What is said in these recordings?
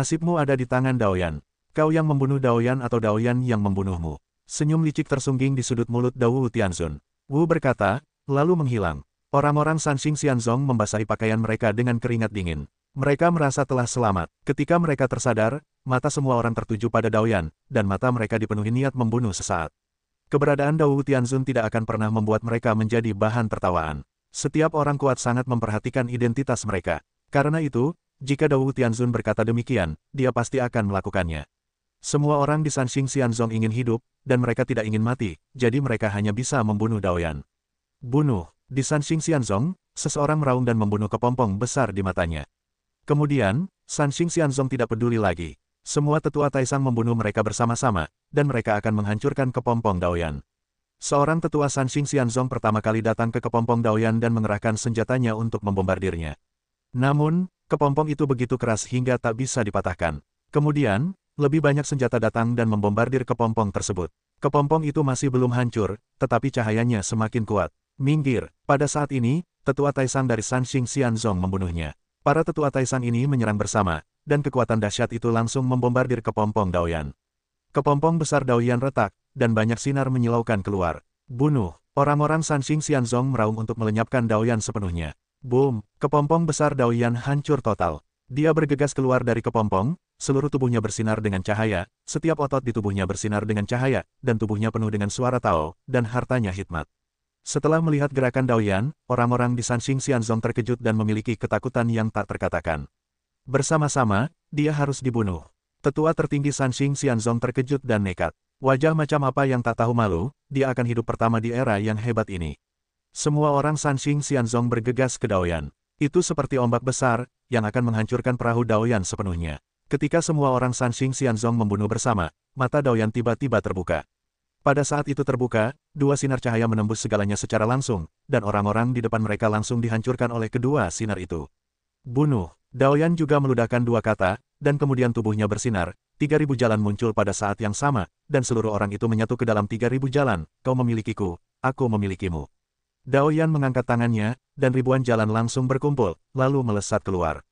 Nasibmu ada di tangan Daoyan. Kau yang membunuh Daoyan atau Daoyan yang membunuhmu. Senyum licik tersungging di sudut mulut Dawu Tianzun. Wu berkata, lalu menghilang. Orang-orang Sanxing Xianzong membasahi pakaian mereka dengan keringat dingin. Mereka merasa telah selamat. Ketika mereka tersadar, mata semua orang tertuju pada Daoyan, dan mata mereka dipenuhi niat membunuh sesaat. Keberadaan Dawu Tianzun tidak akan pernah membuat mereka menjadi bahan tertawaan. Setiap orang kuat sangat memperhatikan identitas mereka. Karena itu, jika Dawu Tianzun berkata demikian, dia pasti akan melakukannya. Semua orang di Sanxing Xianzong ingin hidup, dan mereka tidak ingin mati, jadi mereka hanya bisa membunuh Daoyan. Bunuh. Di Sanxing Xianzong, seseorang meraung dan membunuh kepompong besar di matanya. Kemudian, Sanxing Xianzong tidak peduli lagi. Semua tetua Taisang membunuh mereka bersama-sama, dan mereka akan menghancurkan kepompong Daoyan. Seorang tetua Sanxing Xianzong pertama kali datang ke kepompong Daoyan dan mengerahkan senjatanya untuk membombardirnya. Namun, kepompong itu begitu keras hingga tak bisa dipatahkan. Kemudian, lebih banyak senjata datang dan membombardir kepompong tersebut. Kepompong itu masih belum hancur, tetapi cahayanya semakin kuat. Minggir. Pada saat ini, tetua Taisang dari Sanxing Xianzong membunuhnya. Para tetua Taisang ini menyerang bersama, dan kekuatan dahsyat itu langsung membombardir kepompong Daoyan. Kepompong besar Daoyan retak, dan banyak sinar menyilaukan keluar. Bunuh. Orang-orang Sanxing Xianzong meraung untuk melenyapkan Daoyan sepenuhnya. Boom! Kepompong besar Daoyan hancur total. Dia bergegas keluar dari kepompong, seluruh tubuhnya bersinar dengan cahaya, setiap otot di tubuhnya bersinar dengan cahaya, dan tubuhnya penuh dengan suara Tao, dan hartanya hikmat. Setelah melihat gerakan Daoyan, orang-orang di Sanxing Xianzong terkejut dan memiliki ketakutan yang tak terkatakan. Bersama-sama, dia harus dibunuh. Tetua tertinggi Sanxing Xianzong terkejut dan nekat. Wajah macam apa yang tak tahu malu, dia akan hidup pertama di era yang hebat ini. Semua orang Sanxing Xianzong bergegas ke Daoyan. Itu seperti ombak besar, yang akan menghancurkan perahu Daoyan sepenuhnya. Ketika semua orang Sanxing Xianzong membunuh bersama, mata Daoyan tiba-tiba terbuka. Pada saat itu terbuka, dua sinar cahaya menembus segalanya secara langsung, dan orang-orang di depan mereka langsung dihancurkan oleh kedua sinar itu. Bunuh. Daoyan juga meludahkan dua kata, dan kemudian tubuhnya bersinar. 3.000 jalan muncul pada saat yang sama, dan seluruh orang itu menyatu ke dalam 3.000 jalan. Kau memilikiku, aku memilikimu. Daoyan mengangkat tangannya, dan ribuan jalan langsung berkumpul, lalu melesat keluar.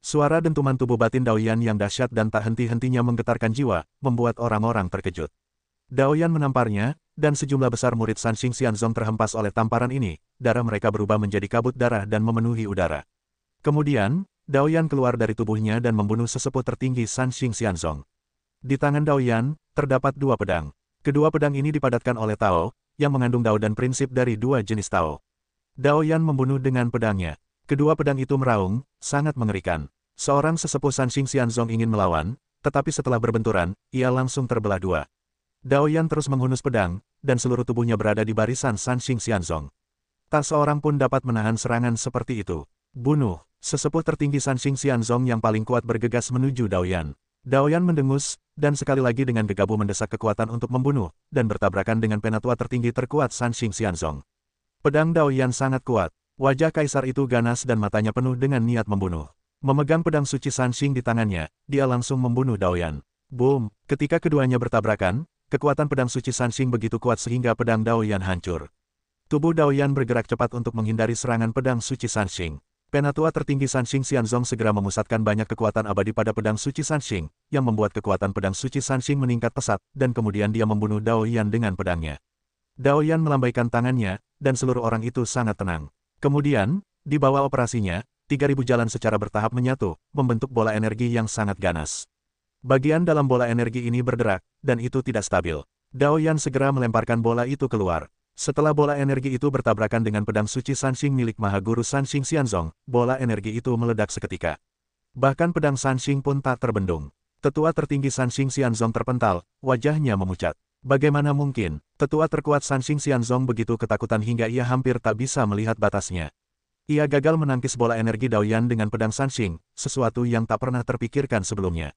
Suara dentuman tubuh batin Daoyan yang dahsyat dan tak henti-hentinya menggetarkan jiwa, membuat orang-orang terkejut. Daoyan menamparnya, dan sejumlah besar murid Sanxing Xianzong terhempas oleh tamparan ini, darah mereka berubah menjadi kabut darah dan memenuhi udara. Kemudian, Daoyan keluar dari tubuhnya dan membunuh sesepuh tertinggi Sanxing Xianzong. Di tangan Daoyan, terdapat dua pedang. Kedua pedang ini dipadatkan oleh Tao, yang mengandung Dao dan prinsip dari dua jenis Tao. Daoyan membunuh dengan pedangnya. Kedua pedang itu meraung, sangat mengerikan. Seorang sesepuh Sanxing Xianzong ingin melawan, tetapi setelah berbenturan, ia langsung terbelah dua. Daoyan terus menghunus pedang, dan seluruh tubuhnya berada di barisan Sanxing Xianzong. Tak seorang pun dapat menahan serangan seperti itu. Bunuh. Sesepuh tertinggi Sanxing Xianzong yang paling kuat bergegas menuju Daoyan. Daoyan mendengus, dan sekali lagi dengan gegabah mendesak kekuatan untuk membunuh, dan bertabrakan dengan penatua tertinggi terkuat Sanxing Xianzong. Pedang Daoyan sangat kuat. Wajah kaisar itu ganas dan matanya penuh dengan niat membunuh. Memegang pedang suci Sanxing di tangannya, dia langsung membunuh Daoyan. Boom! Ketika keduanya bertabrakan, kekuatan pedang suci Sanxing begitu kuat sehingga pedang Daoyan hancur. Tubuh Daoyan bergerak cepat untuk menghindari serangan pedang suci Sanxing. Penatua tertinggi Sanxing Xianzong segera memusatkan banyak kekuatan abadi pada pedang suci Sanxing, yang membuat kekuatan pedang suci Sanxing meningkat pesat, dan kemudian dia membunuh Daoyan dengan pedangnya. Daoyan melambaikan tangannya, dan seluruh orang itu sangat tenang. Kemudian, di bawah operasinya, 3.000 jalan secara bertahap menyatu, membentuk bola energi yang sangat ganas. Bagian dalam bola energi ini berderak, dan itu tidak stabil. Daoyan segera melemparkan bola itu keluar. Setelah bola energi itu bertabrakan dengan pedang suci Sanxing milik Maha Guru Sanxing Xianzong, bola energi itu meledak seketika. Bahkan pedang Sanxing pun tak terbendung. Tetua tertinggi Sanxing Xianzong terpental, wajahnya memucat. Bagaimana mungkin, tetua terkuat Sanxing Xianzong begitu ketakutan hingga ia hampir tak bisa melihat batasnya. Ia gagal menangkis bola energi Daoyan dengan pedang Sanxing, sesuatu yang tak pernah terpikirkan sebelumnya.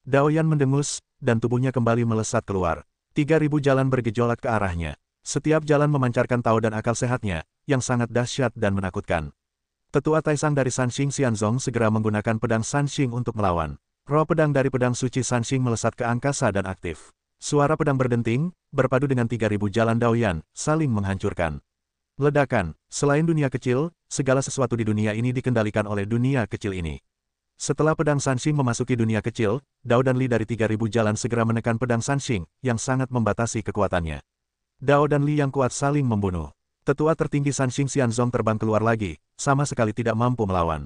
Daoyan mendengus, dan tubuhnya kembali melesat keluar. 3.000 jalan bergejolak ke arahnya. Setiap jalan memancarkan Tao dan akal sehatnya, yang sangat dahsyat dan menakutkan. Tetua Taisang dari Sanxing Xianzong segera menggunakan pedang Sanxing untuk melawan. Roh pedang dari pedang suci Sanxing melesat ke angkasa dan aktif. Suara pedang berdenting, berpadu dengan 3.000 jalan Daoyan, saling menghancurkan. Ledakan, selain dunia kecil, segala sesuatu di dunia ini dikendalikan oleh dunia kecil ini. Setelah pedang Sanxing memasuki dunia kecil, Dao dan Li dari 3000 jalan segera menekan pedang Sanxing, yang sangat membatasi kekuatannya. Dao dan Li yang kuat saling membunuh. Tetua tertinggi Sanxing Xianzong terbang keluar lagi, sama sekali tidak mampu melawan.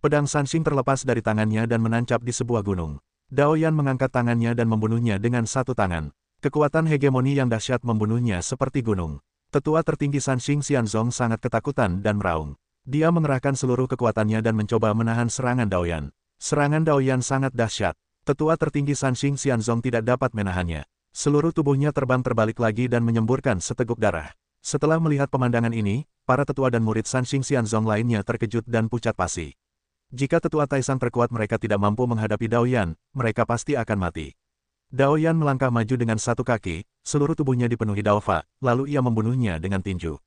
Pedang Sanxing terlepas dari tangannya dan menancap di sebuah gunung. Dao Yan mengangkat tangannya dan membunuhnya dengan satu tangan. Kekuatan hegemoni yang dahsyat membunuhnya seperti gunung. Tetua tertinggi Sanxing Xianzong sangat ketakutan dan meraung. Dia mengerahkan seluruh kekuatannya dan mencoba menahan serangan Dao Yan. Serangan Dao Yan sangat dahsyat. Tetua tertinggi Sanxing Xianzong tidak dapat menahannya. Seluruh tubuhnya terbang terbalik lagi dan menyemburkan seteguk darah. Setelah melihat pemandangan ini, para tetua dan murid Sanxing Xianzong lainnya terkejut dan pucat pasi. Jika tetua Taisang terkuat mereka tidak mampu menghadapi Dao Yan, mereka pasti akan mati. Dao Yan melangkah maju dengan satu kaki, seluruh tubuhnya dipenuhi Daofa, lalu ia membunuhnya dengan tinju.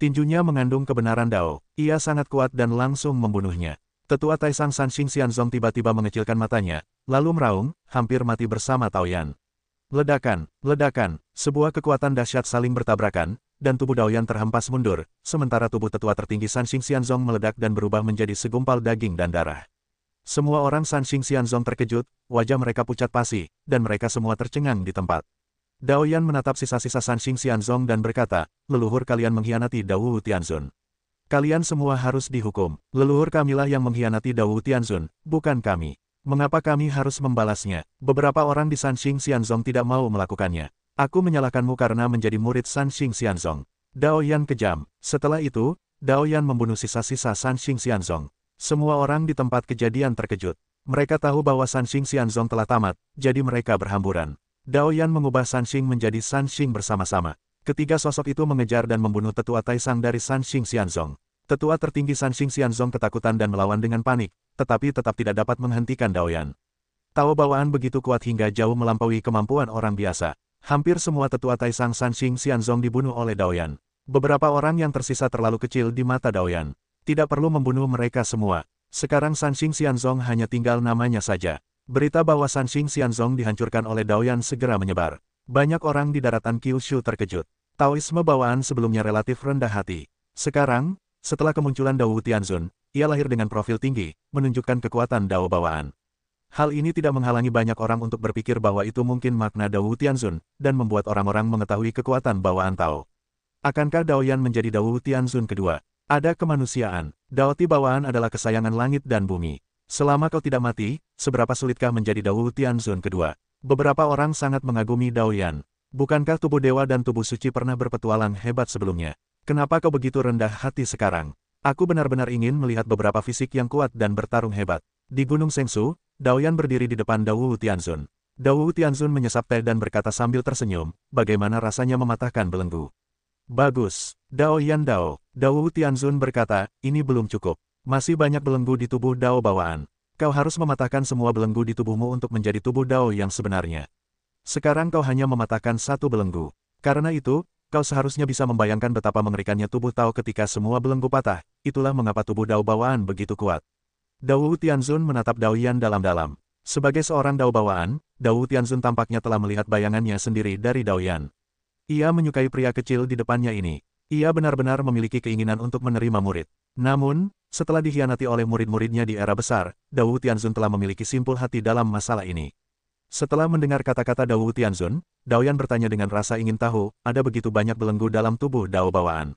Tinjunya mengandung kebenaran Dao, ia sangat kuat dan langsung membunuhnya. Tetua Taisang Sanxing Xianzong tiba-tiba mengecilkan matanya, lalu meraung, hampir mati bersama Dao Yan. Ledakan, ledakan, sebuah kekuatan dahsyat saling bertabrakan, dan tubuh Dao Yan terhempas mundur, sementara tubuh tetua tertinggi Sanxing Xianzong meledak dan berubah menjadi segumpal daging dan darah. Semua orang Sanxing Xianzong terkejut, wajah mereka pucat pasi, dan mereka semua tercengang di tempat. Dao Yan menatap sisa-sisa Sanxing Xianzong dan berkata, leluhur kalian mengkhianati Dao Wu Tianzun. Kalian semua harus dihukum. Leluhur kamilah yang mengkhianati Dao Wu Tianzun, bukan kami. Mengapa kami harus membalasnya? Beberapa orang di Sanxing Xianzong tidak mau melakukannya. Aku menyalahkanmu karena menjadi murid Sanxing Xianzong. Dao Yan kejam. Setelah itu, Dao Yan membunuh sisa-sisa Sanxing Xianzong. Semua orang di tempat kejadian terkejut. Mereka tahu bahwa Sanxing Xianzong telah tamat, jadi mereka berhamburan. Dao Yan mengubah Sanxing menjadi Sanxing bersama-sama. Ketiga sosok itu mengejar dan membunuh tetua Taisang dari Sanxing Xianzong. Tetua tertinggi Sanxing Xianzong ketakutan dan melawan dengan panik, tetapi tetap tidak dapat menghentikan Dao Yan. Tahu bawaan begitu kuat hingga jauh melampaui kemampuan orang biasa. Hampir semua tetua Taisang Sanxing Xianzong dibunuh oleh Dao Yan. Beberapa orang yang tersisa terlalu kecil di mata Dao Yan. Tidak perlu membunuh mereka semua. Sekarang Sanxing Xianzong hanya tinggal namanya saja. Berita bahwa Sanxing Xianzong dihancurkan oleh Dao Yan segera menyebar. Banyak orang di daratan Kyushu terkejut. Taoisme bawaan sebelumnya relatif rendah hati. Sekarang, setelah kemunculan Dao Wu Tianzun, ia lahir dengan profil tinggi, menunjukkan kekuatan Dao bawaan. Hal ini tidak menghalangi banyak orang untuk berpikir bahwa itu mungkin makna Dao Wu Tianzun, dan membuat orang-orang mengetahui kekuatan bawaan Tao. Akankah Dao Yan menjadi Dao Wu Tianzun kedua? Ada kemanusiaan. Dao Ti bawaan adalah kesayangan langit dan bumi. Selama kau tidak mati, seberapa sulitkah menjadi Dao Wu Tianzun kedua? Beberapa orang sangat mengagumi Dao Yan. Bukankah tubuh dewa dan tubuh suci pernah berpetualang hebat sebelumnya? Kenapa kau begitu rendah hati sekarang? Aku benar-benar ingin melihat beberapa fisik yang kuat dan bertarung hebat. Di Gunung Sengsu, Dao Yan berdiri di depan Dao Wu Tianzun. Dao Wu Tianzun menyesap teh dan berkata sambil tersenyum, bagaimana rasanya mematahkan belenggu. Bagus. Dao Yan Dao. Dao Wu Tianzun berkata, ini belum cukup. Masih banyak belenggu di tubuh Dao bawaan. Kau harus mematahkan semua belenggu di tubuhmu untuk menjadi tubuh Dao yang sebenarnya. Sekarang kau hanya mematahkan satu belenggu. Karena itu, kau seharusnya bisa membayangkan betapa mengerikannya tubuh Tao ketika semua belenggu patah. Itulah mengapa tubuh Dao bawaan begitu kuat. Dao Wu Tianzun menatap Dao Yan dalam-dalam. Sebagai seorang Dao bawaan, Dao Wu Tianzun tampaknya telah melihat bayangannya sendiri dari Dao Yan. Ia menyukai pria kecil di depannya ini. Ia benar-benar memiliki keinginan untuk menerima murid. Namun, setelah dikhianati oleh murid-muridnya di era besar, Dao Wu Tianzun telah memiliki simpul hati dalam masalah ini. Setelah mendengar kata-kata Dao Wu Tianzun, Dao Yan bertanya dengan rasa ingin tahu, ada begitu banyak belenggu dalam tubuh Dao bawaan.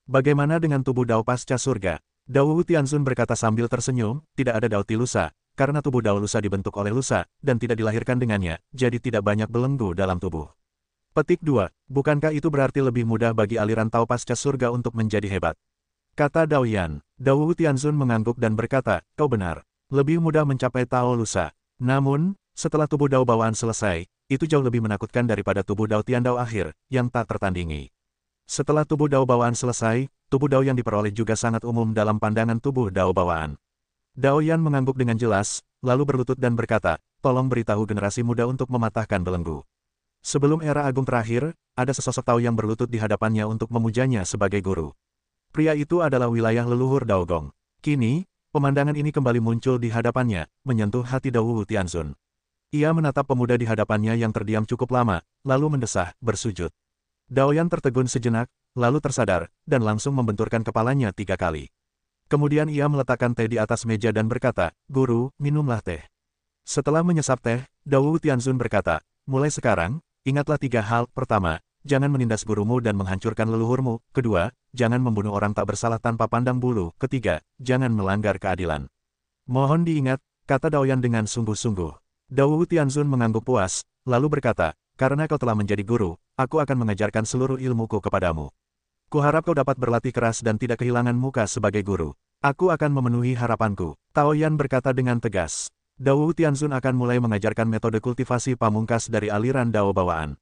Bagaimana dengan tubuh Dao pasca surga? Dao Wu Tianzun berkata sambil tersenyum, tidak ada Dao Ti Lusa, karena tubuh Dao Lusa dibentuk oleh Lusa, dan tidak dilahirkan dengannya, jadi tidak banyak belenggu dalam tubuh. Petik 2. Bukankah itu berarti lebih mudah bagi aliran Tao pasca surga untuk menjadi hebat? Kata Dao Yan. Dao Wu Tianzun mengangguk dan berkata, kau benar. Lebih mudah mencapai Tao Lusa. Namun, setelah tubuh Dao bawaan selesai, itu jauh lebih menakutkan daripada tubuh Dao Tian Dao akhir, yang tak tertandingi. Setelah tubuh Dao bawaan selesai, tubuh Dao yang diperoleh juga sangat umum dalam pandangan tubuh Dao bawaan. Dao Yan mengangguk dengan jelas, lalu berlutut dan berkata, tolong beritahu generasi muda untuk mematahkan belenggu. Sebelum era agung terakhir, ada sesosok Tao yang berlutut di hadapannya untuk memujanya sebagai guru. Pria itu adalah wilayah leluhur Dao Gong. Kini, pemandangan ini kembali muncul di hadapannya, menyentuh hati Dao Wu Tianzun. Ia menatap pemuda di hadapannya yang terdiam cukup lama, lalu mendesah, bersujud. Dao Yan tertegun sejenak, lalu tersadar, dan langsung membenturkan kepalanya 3 kali. Kemudian ia meletakkan teh di atas meja dan berkata, "Guru, minumlah teh." Setelah menyesap teh, Dao Tianzun berkata, "Mulai sekarang, ingatlah 3 hal. Pertama, jangan menindas gurumu dan menghancurkan leluhurmu. Kedua, jangan membunuh orang tak bersalah tanpa pandang bulu. Ketiga, jangan melanggar keadilan." "Mohon diingat," kata Daoyan dengan sungguh-sungguh. Dao Tianzun mengangguk puas, lalu berkata, "Karena kau telah menjadi guru, aku akan mengajarkan seluruh ilmuku kepadamu. Kuharap kau dapat berlatih keras dan tidak kehilangan muka sebagai guru. Aku akan memenuhi harapanku." Taoyan berkata dengan tegas. Dao Tianzun akan mulai mengajarkan metode kultivasi pamungkas dari aliran Dao bawaan.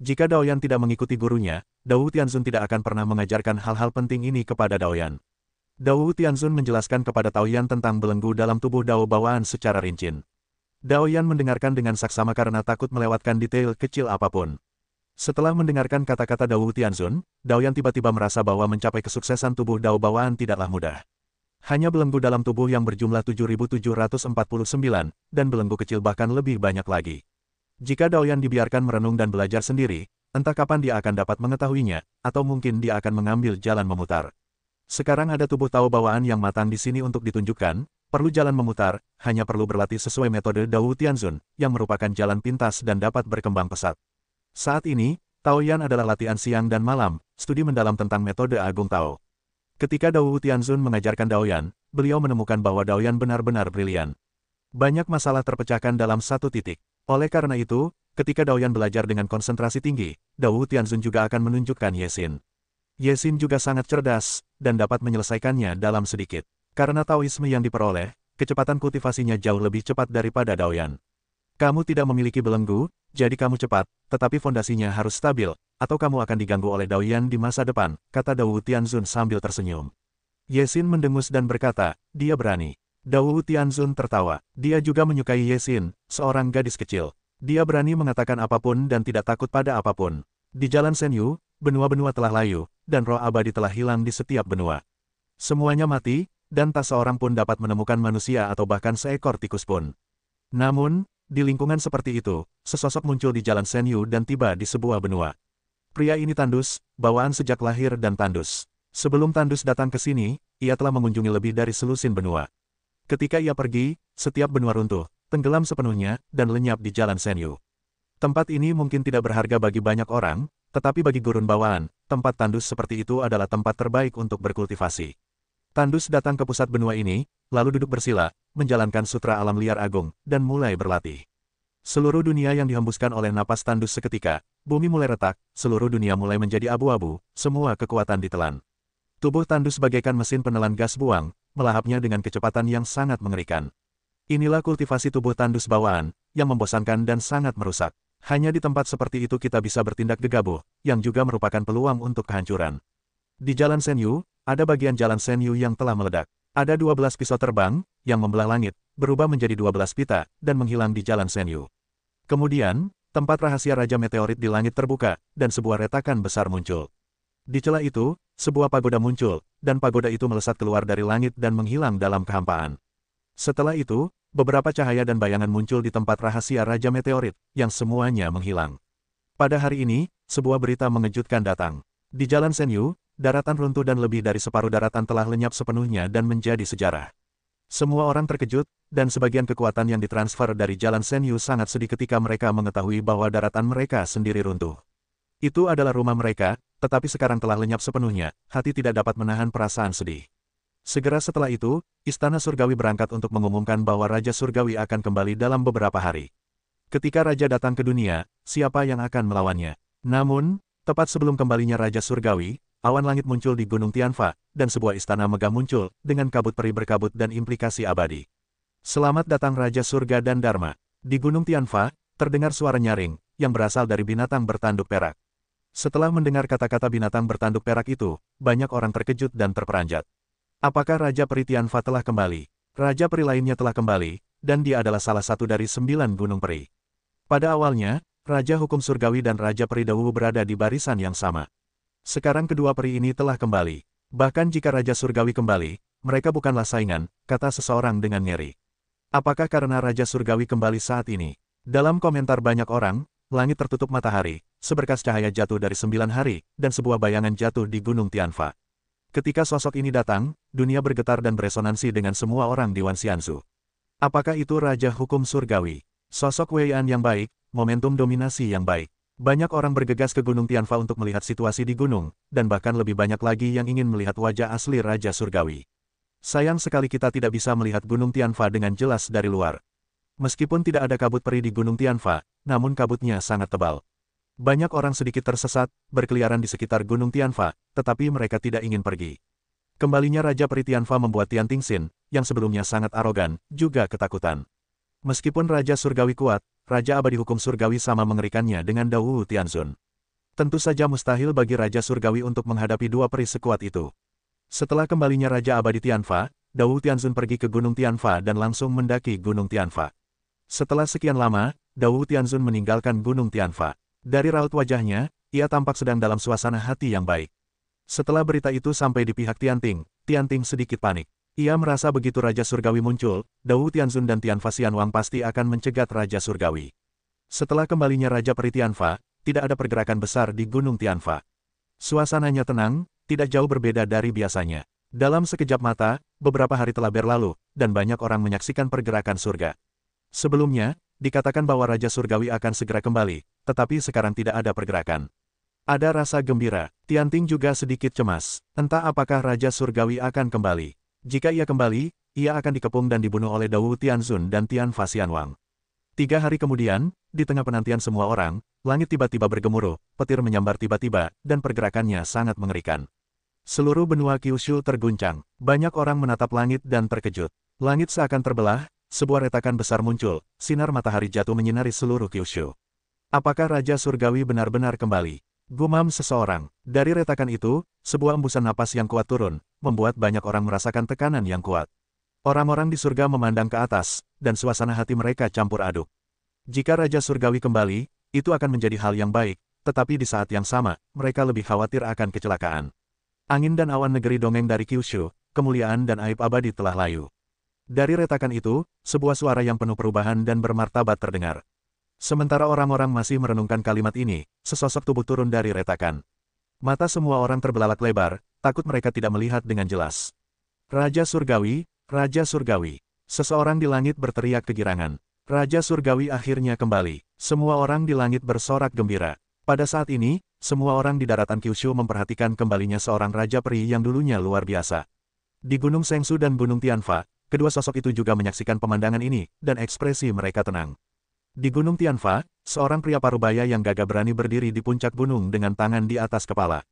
Jika Daoyan tidak mengikuti gurunya, Dao Tianzun tidak akan pernah mengajarkan hal-hal penting ini kepada Daoyan. Dao Tianzun menjelaskan kepada Taoyan tentang belenggu dalam tubuh Dao bawaan secara rinci. Daoyan mendengarkan dengan saksama karena takut melewatkan detail kecil apapun. Setelah mendengarkan kata-kata Dao Tianzun, Daoyan tiba-tiba merasa bahwa mencapai kesuksesan tubuh Dao bawaan tidaklah mudah. Hanya belenggu dalam tubuh yang berjumlah 7.749, dan belenggu kecil bahkan lebih banyak lagi. Jika Daoyan dibiarkan merenung dan belajar sendiri, entah kapan dia akan dapat mengetahuinya, atau mungkin dia akan mengambil jalan memutar. Sekarang ada tubuh Dao bawaan yang matang di sini untuk ditunjukkan, perlu jalan memutar, hanya perlu berlatih sesuai metode Dao Tianzun, yang merupakan jalan pintas dan dapat berkembang pesat. Saat ini, Taoyan adalah latihan siang dan malam, studi mendalam tentang metode Agung Tao. Ketika Dao Tianzun mengajarkan Daoyan, beliau menemukan bahwa Daoyan benar-benar brilian. Banyak masalah terpecahkan dalam satu titik. Oleh karena itu, ketika Daoyan belajar dengan konsentrasi tinggi, Dao Tianzun juga akan menunjukkan Yesin. Yesin juga sangat cerdas, dan dapat menyelesaikannya dalam sedikit. Karena Taoisme yang diperoleh, kecepatan kultivasinya jauh lebih cepat daripada Daoyan. Kamu tidak memiliki belenggu, jadi kamu cepat, tetapi fondasinya harus stabil, atau kamu akan diganggu oleh Daoyan di masa depan, kata Dao Tianzun sambil tersenyum. Yesin mendengus dan berkata, dia berani. Dao Tianzun tertawa. Dia juga menyukai Yesin, seorang gadis kecil. Dia berani mengatakan apapun dan tidak takut pada apapun. Di Jalan Senyu, benua-benua telah layu, dan roh abadi telah hilang di setiap benua. Semuanya mati, dan tak seorang pun dapat menemukan manusia atau bahkan seekor tikus pun. Namun, di lingkungan seperti itu, sesosok muncul di Jalan Senyu dan tiba di sebuah benua. Pria ini tandus, bawaan sejak lahir dan tandus. Sebelum tandus datang ke sini, ia telah mengunjungi lebih dari selusin benua. Ketika ia pergi, setiap benua runtuh, tenggelam sepenuhnya, dan lenyap di Jalan Senyu. Tempat ini mungkin tidak berharga bagi banyak orang, tetapi bagi gurun bawaan, tempat tandus seperti itu adalah tempat terbaik untuk berkultivasi. Tandus datang ke pusat benua ini, lalu duduk bersila, menjalankan sutra alam liar agung, dan mulai berlatih. Seluruh dunia yang dihembuskan oleh napas tandus seketika, bumi mulai retak, seluruh dunia mulai menjadi abu-abu, semua kekuatan ditelan. Tubuh tandus bagaikan mesin penelan gas buang, melahapnya dengan kecepatan yang sangat mengerikan. Inilah kultivasi tubuh tandus bawaan, yang membosankan dan sangat merusak. Hanya di tempat seperti itu kita bisa bertindak gegabah, yang juga merupakan peluang untuk kehancuran. Di Jalan Senyu, ada bagian Jalan Senyu yang telah meledak. Ada 12 pisau terbang, yang membelah langit, berubah menjadi 12 pita, dan menghilang di Jalan Senyu. Kemudian, tempat rahasia Raja Meteorit di langit terbuka, dan sebuah retakan besar muncul. Di celah itu, sebuah pagoda muncul, dan pagoda itu melesat keluar dari langit dan menghilang dalam kehampaan. Setelah itu, beberapa cahaya dan bayangan muncul di tempat rahasia Raja Meteorit, yang semuanya menghilang. Pada hari ini, sebuah berita mengejutkan datang. Di Jalan Senyu, daratan runtuh dan lebih dari separuh daratan telah lenyap sepenuhnya dan menjadi sejarah. Semua orang terkejut, dan sebagian kekuatan yang ditransfer dari Jalan Senyu sangat sedih ketika mereka mengetahui bahwa daratan mereka sendiri runtuh. Itu adalah rumah mereka, tetapi sekarang telah lenyap sepenuhnya, hati tidak dapat menahan perasaan sedih. Segera setelah itu, Istana Surgawi berangkat untuk mengumumkan bahwa Raja Surgawi akan kembali dalam beberapa hari. Ketika Raja datang ke dunia, siapa yang akan melawannya? Namun, tepat sebelum kembalinya Raja Surgawi, awan langit muncul di Gunung Tianfa, dan sebuah istana megah muncul, dengan kabut peri berkabut dan implikasi abadi. Selamat datang Raja Surga dan Dharma. Di Gunung Tianfa, terdengar suara nyaring, yang berasal dari binatang bertanduk perak. Setelah mendengar kata-kata binatang bertanduk perak itu, banyak orang terkejut dan terperanjat. Apakah Raja Peri Tianfa telah kembali? Raja Peri lainnya telah kembali, dan dia adalah salah satu dari 9 gunung peri. Pada awalnya, Raja Hukum Surgawi dan Raja Peri Dawu berada di barisan yang sama. Sekarang kedua peri ini telah kembali. Bahkan jika Raja Surgawi kembali, mereka bukanlah saingan, kata seseorang dengan ngeri. Apakah karena Raja Surgawi kembali saat ini? Dalam komentar banyak orang, langit tertutup matahari, seberkas cahaya jatuh dari 9 hari, dan sebuah bayangan jatuh di Gunung Tianfa. Ketika sosok ini datang, dunia bergetar dan beresonansi dengan semua orang di Wan Xianzu. Apakah itu Raja Hukum Surgawi? Sosok Wei An yang baik, momentum dominasi yang baik. Banyak orang bergegas ke Gunung Tianfa untuk melihat situasi di gunung, dan bahkan lebih banyak lagi yang ingin melihat wajah asli Raja Surgawi. Sayang sekali kita tidak bisa melihat Gunung Tianfa dengan jelas dari luar. Meskipun tidak ada kabut peri di Gunung Tianfa, namun kabutnya sangat tebal. Banyak orang sedikit tersesat, berkeliaran di sekitar Gunung Tianfa, tetapi mereka tidak ingin pergi. Kembalinya Raja Peri Tianfa membuat Tian Tingxin, yang sebelumnya sangat arogan, juga ketakutan. Meskipun Raja Surgawi kuat, Raja Abadi Hukum Surgawi sama mengerikannya dengan Dao Tianzun. Tentu saja mustahil bagi Raja Surgawi untuk menghadapi dua peri sekuat itu. Setelah kembalinya Raja Abadi Tianfa, Dao Tianzun pergi ke Gunung Tianfa dan langsung mendaki Gunung Tianfa. Setelah sekian lama, Dao Tianzun meninggalkan Gunung Tianfa. Dari raut wajahnya, ia tampak sedang dalam suasana hati yang baik. Setelah berita itu sampai di pihak Tianting sedikit panik. Ia merasa begitu Raja Surgawi muncul, Dao Tianzun dan Tianfa Xianwang pasti akan mencegat Raja Surgawi. Setelah kembalinya Raja Peri Tianfa, tidak ada pergerakan besar di Gunung Tianfa. Suasananya tenang, tidak jauh berbeda dari biasanya. Dalam sekejap mata, beberapa hari telah berlalu, dan banyak orang menyaksikan pergerakan surga. Sebelumnya, dikatakan bahwa Raja Surgawi akan segera kembali, tetapi sekarang tidak ada pergerakan. Ada rasa gembira, Tianting juga sedikit cemas. Entah apakah Raja Surgawi akan kembali. Jika ia kembali, ia akan dikepung dan dibunuh oleh Dao Tianzun dan Tianfa Xianwang. 3 hari kemudian, di tengah penantian semua orang, langit tiba-tiba bergemuruh, petir menyambar tiba-tiba, dan pergerakannya sangat mengerikan. Seluruh benua Kyushu terguncang. Banyak orang menatap langit dan terkejut. Langit seakan terbelah. Sebuah retakan besar muncul, sinar matahari jatuh menyinari seluruh Kyushu. Apakah Raja Surgawi benar-benar kembali? Gumam seseorang. Dari retakan itu, sebuah embusan napas yang kuat turun, membuat banyak orang merasakan tekanan yang kuat. Orang-orang di surga memandang ke atas, dan suasana hati mereka campur aduk. Jika Raja Surgawi kembali, itu akan menjadi hal yang baik, tetapi di saat yang sama, mereka lebih khawatir akan kecelakaan. Angin dan awan negeri dongeng dari Kyushu, kemuliaan dan aib abadi telah layu. Dari retakan itu, sebuah suara yang penuh perubahan dan bermartabat terdengar. Sementara orang-orang masih merenungkan kalimat ini, sesosok tubuh turun dari retakan. Mata semua orang terbelalak lebar, takut mereka tidak melihat dengan jelas. Raja Surgawi, Raja Surgawi. Seseorang di langit berteriak kegirangan. Raja Surgawi akhirnya kembali. Semua orang di langit bersorak gembira. Pada saat ini, semua orang di daratan Kyushu memperhatikan kembalinya seorang Raja Peri yang dulunya luar biasa. Di Gunung Sengsu dan Gunung Tianfa, kedua sosok itu juga menyaksikan pemandangan ini, dan ekspresi mereka tenang. Di Gunung Tianfa, seorang pria parubaya yang gagah berani berdiri di puncak gunung dengan tangan di atas kepala.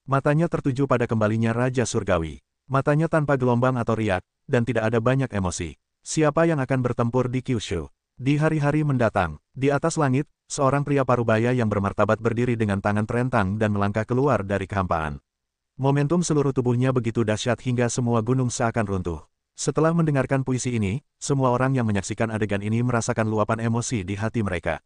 Matanya tertuju pada kembalinya Raja Surgawi. Matanya tanpa gelombang atau riak, dan tidak ada banyak emosi. Siapa yang akan bertempur di Kyushu? Di hari-hari mendatang, di atas langit, seorang pria parubaya yang bermartabat berdiri dengan tangan terentang dan melangkah keluar dari kehampaan. Momentum seluruh tubuhnya begitu dahsyat hingga semua gunung seakan runtuh. Setelah mendengarkan puisi ini, semua orang yang menyaksikan adegan ini merasakan luapan emosi di hati mereka.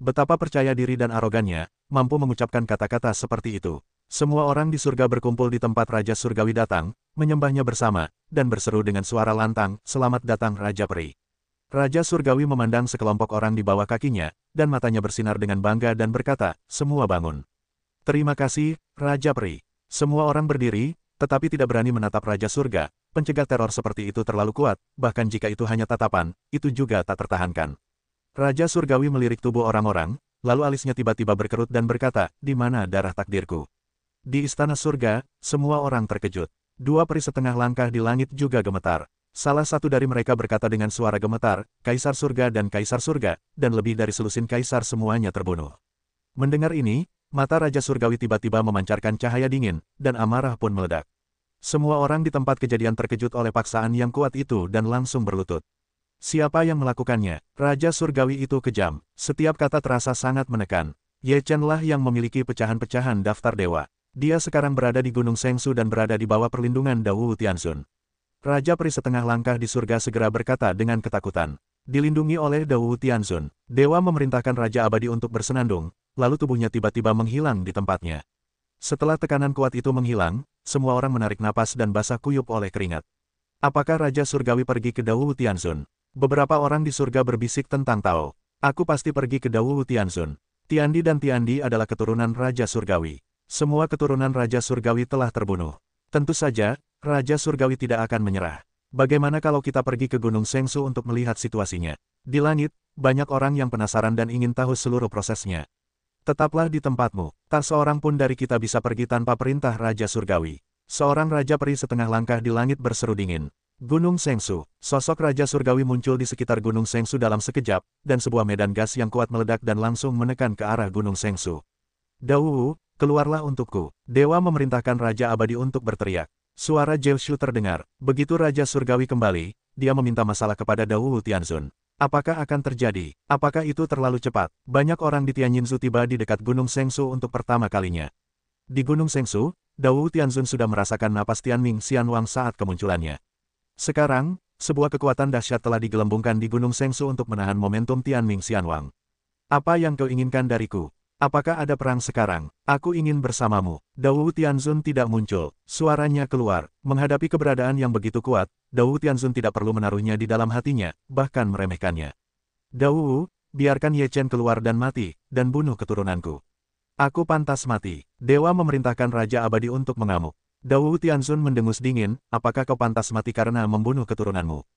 Betapa percaya diri dan arogannya, mampu mengucapkan kata-kata seperti itu. Semua orang di surga berkumpul di tempat Raja Surgawi datang, menyembahnya bersama, dan berseru dengan suara lantang, "Selamat datang Raja Peri." Raja Surgawi memandang sekelompok orang di bawah kakinya, dan matanya bersinar dengan bangga dan berkata, "Semua bangun." "Terima kasih, Raja Peri." Semua orang berdiri, tetapi tidak berani menatap Raja Surga. Pencegah teror seperti itu terlalu kuat, bahkan jika itu hanya tatapan, itu juga tak tertahankan. Raja Surgawi melirik tubuh orang-orang, lalu alisnya tiba-tiba berkerut dan berkata, "Di mana darah takdirku?" Di istana surga, semua orang terkejut. Dua peri setengah langkah di langit juga gemetar. Salah satu dari mereka berkata dengan suara gemetar, "Kaisar surga dan Kaisar surga," dan lebih dari selusin kaisar semuanya terbunuh. Mendengar ini, mata Raja Surgawi tiba-tiba memancarkan cahaya dingin, dan amarah pun meledak. Semua orang di tempat kejadian terkejut oleh paksaan yang kuat itu dan langsung berlutut. Siapa yang melakukannya? Raja Surgawi itu kejam. Setiap kata terasa sangat menekan. Ye Chen lah yang memiliki pecahan-pecahan daftar dewa. Dia sekarang berada di Gunung Sengsu dan berada di bawah perlindungan Dao Tianzun. Raja Peri setengah langkah di surga segera berkata dengan ketakutan. Dilindungi oleh Dao Tianzun, dewa memerintahkan Raja Abadi untuk bersenandung, lalu tubuhnya tiba-tiba menghilang di tempatnya. Setelah tekanan kuat itu menghilang, semua orang menarik napas dan basah kuyup oleh keringat. Apakah Raja Surgawi pergi ke Dao Tianzun? Beberapa orang di surga berbisik tentang Tao. Aku pasti pergi ke Dao Tianzun. Tiandi dan Tiandi adalah keturunan Raja Surgawi. Semua keturunan Raja Surgawi telah terbunuh. Tentu saja, Raja Surgawi tidak akan menyerah. Bagaimana kalau kita pergi ke Gunung Sengsu untuk melihat situasinya? Di langit, banyak orang yang penasaran dan ingin tahu seluruh prosesnya. Tetaplah di tempatmu, tak seorang pun dari kita bisa pergi tanpa perintah Raja Surgawi. Seorang Raja Peri setengah langkah di langit berseru dingin. Gunung Sengsu, sosok Raja Surgawi muncul di sekitar Gunung Sengsu dalam sekejap, dan sebuah medan gas yang kuat meledak dan langsung menekan ke arah Gunung Sengsu. Dao, keluarlah untukku. Dewa memerintahkan Raja Abadi untuk berteriak. Suara Jiushu terdengar. Begitu Raja Surgawi kembali, dia meminta masalah kepada Dao Tianzun. Apakah akan terjadi? Apakah itu terlalu cepat? Banyak orang di Tianjinzu tiba di dekat Gunung Sengsu untuk pertama kalinya. Di Gunung Sengsu, Dao Tianzun sudah merasakan napas Tianming Xianwang saat kemunculannya. Sekarang, sebuah kekuatan dahsyat telah digelembungkan di Gunung Sengsu untuk menahan momentum Tianming Xianwang. Apa yang kau inginkan dariku? Apakah ada perang sekarang? Aku ingin bersamamu. Dao Tianzun tidak muncul. Suaranya keluar. Menghadapi keberadaan yang begitu kuat, Dao Tianzun tidak perlu menaruhnya di dalam hatinya, bahkan meremehkannya. Dao, biarkan Ye Chen keluar dan mati, dan bunuh keturunanku. Aku pantas mati. Dewa memerintahkan Raja Abadi untuk mengamuk. Dao Tianzun mendengus dingin, apakah kau pantas mati karena membunuh keturunanmu?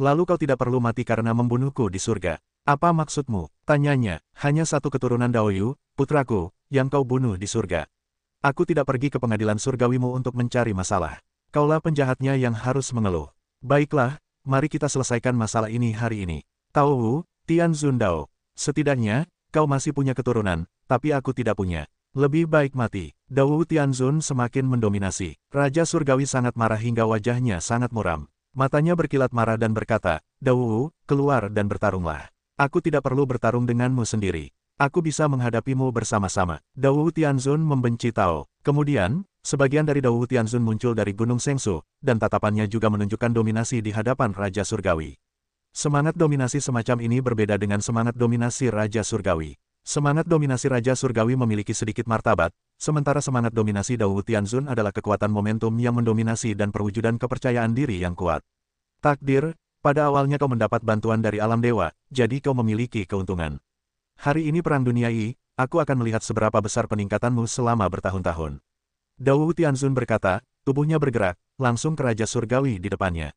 Lalu kau tidak perlu mati karena membunuhku di surga. Apa maksudmu? Tanyanya, hanya satu keturunan Daoyu, putraku, yang kau bunuh di surga. Aku tidak pergi ke pengadilan surgawimu untuk mencari masalah. Kaulah penjahatnya yang harus mengeluh. Baiklah, mari kita selesaikan masalah ini hari ini. Tao, Tianzun Dao. Setidaknya, kau masih punya keturunan, tapi aku tidak punya. Lebih baik mati. Dao Tianzun semakin mendominasi. Raja Surgawi sangat marah hingga wajahnya sangat muram. Matanya berkilat marah dan berkata, Dao, keluar dan bertarunglah. Aku tidak perlu bertarung denganmu sendiri. Aku bisa menghadapimu bersama-sama. Dao Tianzun membenci Tao. Kemudian, sebagian dari Dao Tianzun muncul dari Gunung Sengsu, dan tatapannya juga menunjukkan dominasi di hadapan Raja Surgawi. Semangat dominasi semacam ini berbeda dengan semangat dominasi Raja Surgawi. Semangat dominasi Raja Surgawi memiliki sedikit martabat, sementara semangat dominasi Dao Tianzun adalah kekuatan momentum yang mendominasi dan perwujudan kepercayaan diri yang kuat. Takdir, pada awalnya kau mendapat bantuan dari alam dewa, jadi kau memiliki keuntungan. Hari ini Perang Dunia I, aku akan melihat seberapa besar peningkatanmu selama bertahun-tahun. Dao Tianzun berkata, tubuhnya bergerak, langsung ke Raja Surgawi di depannya.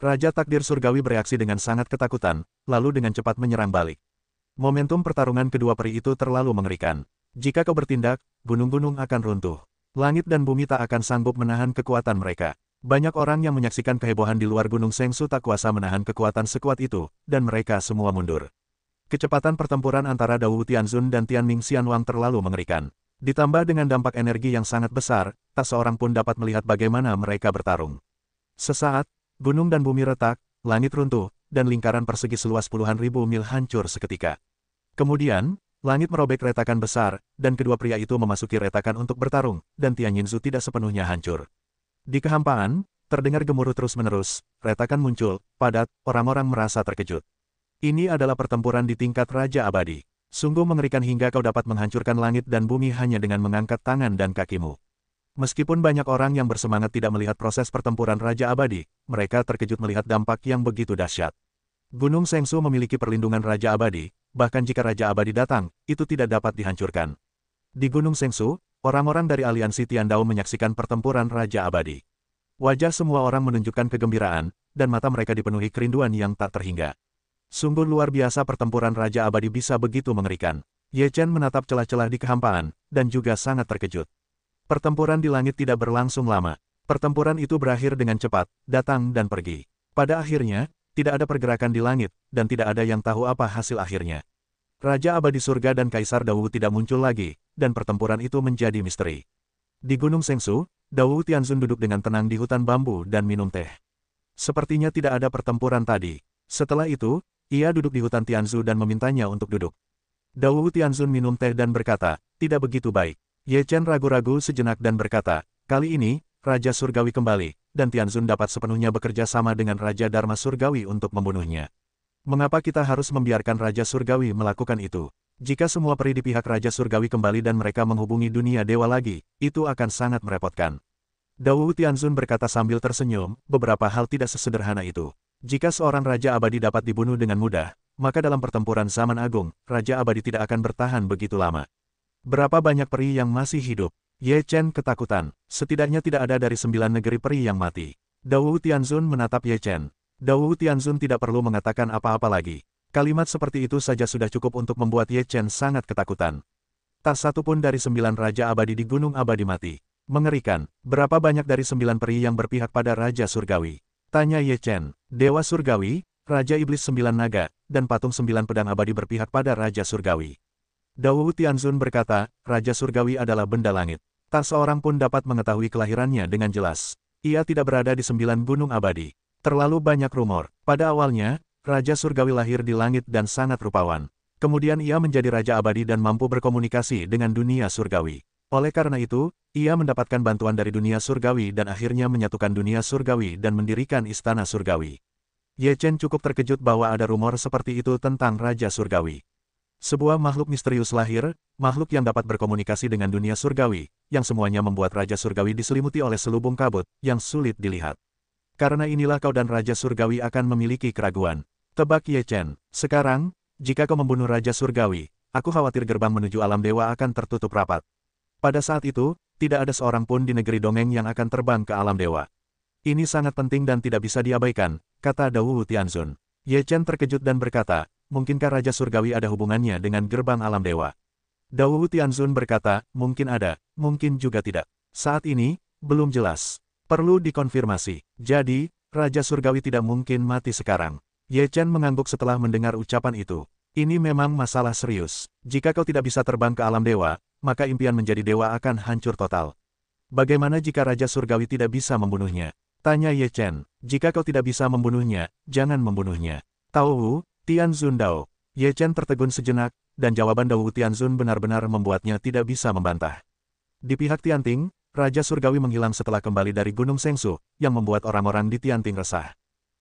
Raja Takdir Surgawi bereaksi dengan sangat ketakutan, lalu dengan cepat menyerang balik. Momentum pertarungan kedua peri itu terlalu mengerikan. Jika kau bertindak, gunung-gunung akan runtuh. Langit dan bumi tak akan sanggup menahan kekuatan mereka. Banyak orang yang menyaksikan kehebohan di luar Gunung Sengsu tak kuasa menahan kekuatan sekuat itu, dan mereka semua mundur. Kecepatan pertempuran antara Dao Tianzun dan Tianming Xianwang terlalu mengerikan. Ditambah dengan dampak energi yang sangat besar, tak seorang pun dapat melihat bagaimana mereka bertarung. Sesaat, gunung dan bumi retak, langit runtuh, dan lingkaran persegi seluas puluhan ribu mil hancur seketika. Kemudian, langit merobek retakan besar, dan kedua pria itu memasuki retakan untuk bertarung, dan Tianjinzu tidak sepenuhnya hancur. Di kehampaan, terdengar gemuruh terus-menerus, retakan muncul, padat, orang-orang merasa terkejut. Ini adalah pertempuran di tingkat Raja Abadi. Sungguh mengerikan hingga kau dapat menghancurkan langit dan bumi hanya dengan mengangkat tangan dan kakimu. Meskipun banyak orang yang bersemangat tidak melihat proses pertempuran Raja Abadi, mereka terkejut melihat dampak yang begitu dahsyat. Gunung Sengsu memiliki perlindungan Raja Abadi, bahkan jika Raja Abadi datang, itu tidak dapat dihancurkan. Di Gunung Sengsu, orang-orang dari aliansi Tiandao menyaksikan pertempuran Raja Abadi. Wajah semua orang menunjukkan kegembiraan, dan mata mereka dipenuhi kerinduan yang tak terhingga. Sungguh luar biasa pertempuran Raja Abadi bisa begitu mengerikan. Ye Chen menatap celah-celah di kehampaan, dan juga sangat terkejut. Pertempuran di langit tidak berlangsung lama. Pertempuran itu berakhir dengan cepat, datang dan pergi. Pada akhirnya, tidak ada pergerakan di langit, dan tidak ada yang tahu apa hasil akhirnya. Raja Abadi Surga dan Kaisar Dao tidak muncul lagi, dan pertempuran itu menjadi misteri. Di Gunung Sengsu, Dao Tianzun duduk dengan tenang di hutan bambu dan minum teh. Sepertinya tidak ada pertempuran tadi. Setelah itu, ia duduk di hutan Tianzu dan memintanya untuk duduk. Dao Tianzun minum teh dan berkata, tidak begitu baik. Ye Chen ragu-ragu sejenak dan berkata, kali ini, Raja Surgawi kembali, dan Tianzun dapat sepenuhnya bekerja sama dengan Raja Dharma Surgawi untuk membunuhnya. Mengapa kita harus membiarkan Raja Surgawi melakukan itu? Jika semua peri di pihak Raja Surgawi kembali dan mereka menghubungi dunia dewa lagi, itu akan sangat merepotkan. Dao Tianzun berkata sambil tersenyum, beberapa hal tidak sesederhana itu. Jika seorang Raja Abadi dapat dibunuh dengan mudah, maka dalam pertempuran zaman agung, Raja Abadi tidak akan bertahan begitu lama. Berapa banyak peri yang masih hidup? Ye Chen ketakutan. Setidaknya tidak ada dari 9 negeri peri yang mati. Dao Tianzun menatap Ye Chen. Dao Tianzun tidak perlu mengatakan apa-apa lagi. Kalimat seperti itu saja sudah cukup untuk membuat Ye Chen sangat ketakutan. Tak satu pun dari 9 Raja Abadi di Gunung Abadi mati. Mengerikan, berapa banyak dari 9 peri yang berpihak pada Raja Surgawi? Tanya Ye Chen. Dewa Surgawi, Raja Iblis 9 Naga, dan patung 9 pedang abadi berpihak pada Raja Surgawi. Dao Tianzun berkata, Raja Surgawi adalah benda langit. Tak seorang pun dapat mengetahui kelahirannya dengan jelas. Ia tidak berada di 9 gunung abadi. Terlalu banyak rumor. Pada awalnya, Raja Surgawi lahir di langit dan sangat rupawan. Kemudian ia menjadi Raja Abadi dan mampu berkomunikasi dengan dunia surgawi. Oleh karena itu, ia mendapatkan bantuan dari dunia surgawi dan akhirnya menyatukan dunia surgawi dan mendirikan istana surgawi. Ye Chen cukup terkejut bahwa ada rumor seperti itu tentang Raja Surgawi. Sebuah makhluk misterius lahir, makhluk yang dapat berkomunikasi dengan dunia surgawi, yang semuanya membuat Raja Surgawi diselimuti oleh selubung kabut, yang sulit dilihat. Karena inilah kau dan Raja Surgawi akan memiliki keraguan. Tebak Ye Chen. Sekarang, jika kau membunuh Raja Surgawi, aku khawatir gerbang menuju alam dewa akan tertutup rapat. Pada saat itu, tidak ada seorang pun di negeri dongeng yang akan terbang ke alam dewa. Ini sangat penting dan tidak bisa diabaikan, kata Dao Tianzun. Ye Chen terkejut dan berkata, mungkinkah Raja Surgawi ada hubungannya dengan gerbang alam dewa? Dao Tianzun berkata, mungkin ada, mungkin juga tidak. Saat ini, belum jelas. Perlu dikonfirmasi. Jadi, Raja Surgawi tidak mungkin mati sekarang. Ye Chen mengangguk setelah mendengar ucapan itu. Ini memang masalah serius. Jika kau tidak bisa terbang ke alam dewa, maka impian menjadi dewa akan hancur total. Bagaimana jika Raja Surgawi tidak bisa membunuhnya? Tanya Ye Chen. Jika kau tidak bisa membunuhnya, jangan membunuhnya. Tao Tianzun Dao. Ye Chen tertegun sejenak, dan jawaban Dao Tianzun benar-benar membuatnya tidak bisa membantah. Di pihak Tianting, Raja Surgawi menghilang setelah kembali dari Gunung Sengsu, yang membuat orang-orang di Tianting resah.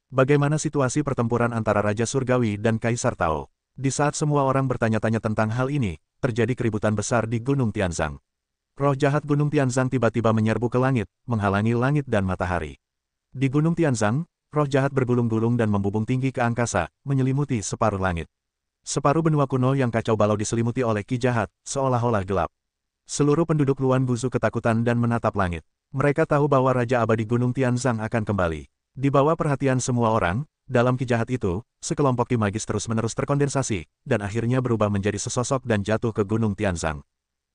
Bagaimana situasi pertempuran antara Raja Surgawi dan Kaisar Tao? Di saat semua orang bertanya-tanya tentang hal ini, terjadi keributan besar di Gunung Tianzang. Roh jahat Gunung Tianzang tiba-tiba menyerbu ke langit, menghalangi langit dan matahari. Di Gunung Tianzang, roh jahat bergulung-gulung dan membubung tinggi ke angkasa, menyelimuti separuh langit. Separuh benua kuno yang kacau balau diselimuti oleh ki jahat, seolah-olah gelap. Seluruh penduduk Luan Buzu ketakutan dan menatap langit. Mereka tahu bahwa Raja Abadi Gunung Tianzang akan kembali. Di bawah perhatian semua orang, dalam ki jahat itu, sekelompok ki magis terus-menerus terkondensasi, dan akhirnya berubah menjadi sesosok dan jatuh ke Gunung Tianzang.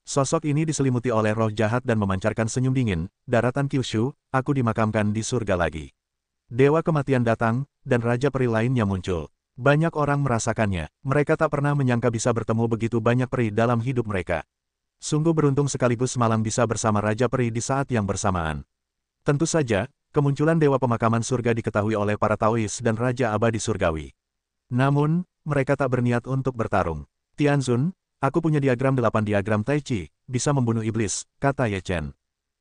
Sosok ini diselimuti oleh roh jahat dan memancarkan senyum dingin, daratan Kyushu, aku dimakamkan di surga lagi. Dewa kematian datang, dan Raja Peri lainnya muncul. Banyak orang merasakannya, mereka tak pernah menyangka bisa bertemu begitu banyak peri dalam hidup mereka. Sungguh beruntung sekaligus malam bisa bersama Raja Peri di saat yang bersamaan. Tentu saja, kemunculan Dewa Pemakaman Surga diketahui oleh para Taois dan Raja Abadi Surgawi. Namun, mereka tak berniat untuk bertarung. Tianzun, aku punya diagram 8 diagram Tai Chi, bisa membunuh iblis, kata Ye Chen.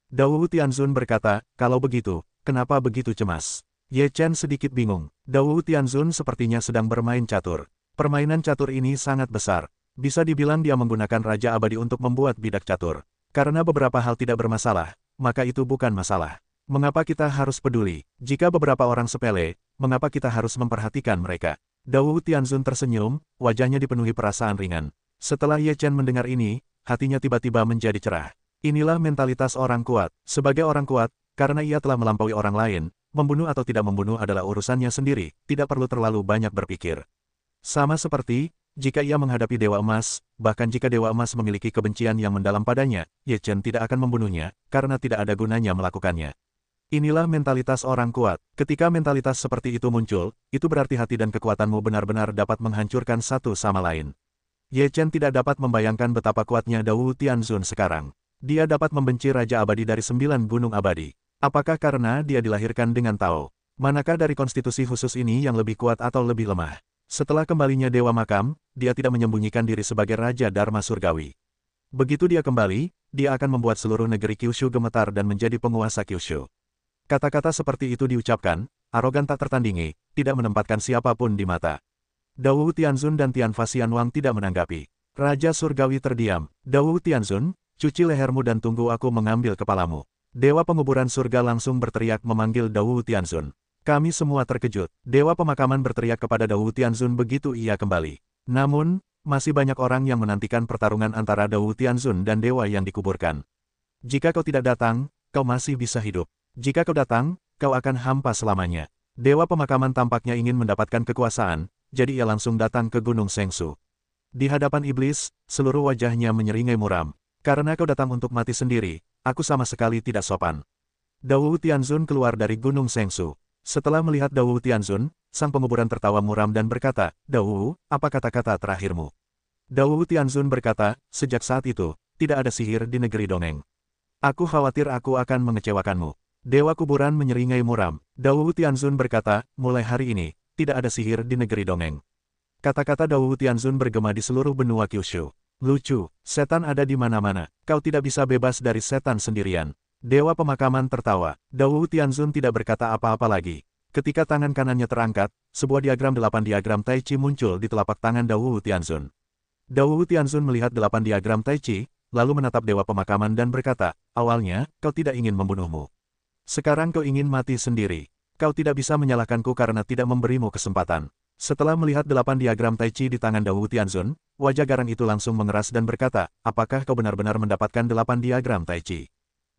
Dao Tianzun berkata, kalau begitu, kenapa begitu cemas? Ye Chen sedikit bingung. Dao Tianzun sepertinya sedang bermain catur. Permainan catur ini sangat besar. Bisa dibilang dia menggunakan Raja Abadi untuk membuat bidak catur. Karena beberapa hal tidak bermasalah, maka itu bukan masalah. Mengapa kita harus peduli? Jika beberapa orang sepele, mengapa kita harus memperhatikan mereka? Dao Tianzun tersenyum, wajahnya dipenuhi perasaan ringan. Setelah Ye Chen mendengar ini, hatinya tiba-tiba menjadi cerah. Inilah mentalitas orang kuat. Sebagai orang kuat, karena ia telah melampaui orang lain, membunuh atau tidak membunuh adalah urusannya sendiri, tidak perlu terlalu banyak berpikir. Sama seperti, jika ia menghadapi Dewa Emas, bahkan jika Dewa Emas memiliki kebencian yang mendalam padanya, Ye Chen tidak akan membunuhnya, karena tidak ada gunanya melakukannya. Inilah mentalitas orang kuat. Ketika mentalitas seperti itu muncul, itu berarti hati dan kekuatanmu benar-benar dapat menghancurkan satu sama lain. Ye Chen tidak dapat membayangkan betapa kuatnya Dao Tianzun sekarang. Dia dapat membenci Raja Abadi dari 9 gunung abadi. Apakah karena dia dilahirkan dengan Tao? Manakah dari konstitusi khusus ini yang lebih kuat atau lebih lemah? Setelah kembalinya Dewa Makam, dia tidak menyembunyikan diri sebagai Raja Dharma Surgawi. Begitu dia kembali, dia akan membuat seluruh negeri Kyushu gemetar dan menjadi penguasa Kyushu. Kata-kata seperti itu diucapkan, arogan tak tertandingi, tidak menempatkan siapapun di mata. Dao Tianzun dan Tianfa Xianwang tidak menanggapi. Raja Surgawi terdiam. Dao Tianzun, cuci lehermu dan tunggu aku mengambil kepalamu. Dewa penguburan surga langsung berteriak memanggil Dao Tianzun. Kami semua terkejut. Dewa pemakaman berteriak kepada Dao Tianzun begitu ia kembali. Namun, masih banyak orang yang menantikan pertarungan antara Dao Tianzun dan dewa yang dikuburkan. Jika kau tidak datang, kau masih bisa hidup. Jika kau datang, kau akan hampa selamanya. Dewa pemakaman tampaknya ingin mendapatkan kekuasaan, jadi ia langsung datang ke Gunung Sengsu. Di hadapan iblis, seluruh wajahnya menyeringai muram. Karena kau datang untuk mati sendiri, aku sama sekali tidak sopan. Dao Tianzun keluar dari Gunung Sengsu. Setelah melihat Dao Tianzun, sang penguburan tertawa muram dan berkata, Dao, apa kata-kata terakhirmu? Dao Tianzun berkata, sejak saat itu, tidak ada sihir di negeri dongeng. Aku khawatir aku akan mengecewakanmu. Dewa kuburan menyeringai muram. Dao Tianzun berkata, mulai hari ini, tidak ada sihir di negeri dongeng. Kata-kata Dao Tianzun bergema di seluruh benua Kyushu. Lucu, setan ada di mana-mana. Kau tidak bisa bebas dari setan sendirian. Dewa pemakaman tertawa. Dao Tianzun tidak berkata apa-apa lagi. Ketika tangan kanannya terangkat, sebuah diagram 8 diagram Tai Chi muncul di telapak tangan Dao Tianzun. Dao Tianzun melihat 8 diagram Tai Chi, lalu menatap dewa pemakaman dan berkata, awalnya, kau tidak ingin membunuhmu. Sekarang kau ingin mati sendiri. Kau tidak bisa menyalahkanku karena tidak memberimu kesempatan. Setelah melihat 8 diagram Tai Chi di tangan Dao Tianzun, wajah garang itu langsung mengeras dan berkata, apakah kau benar-benar mendapatkan 8 diagram Tai Chi?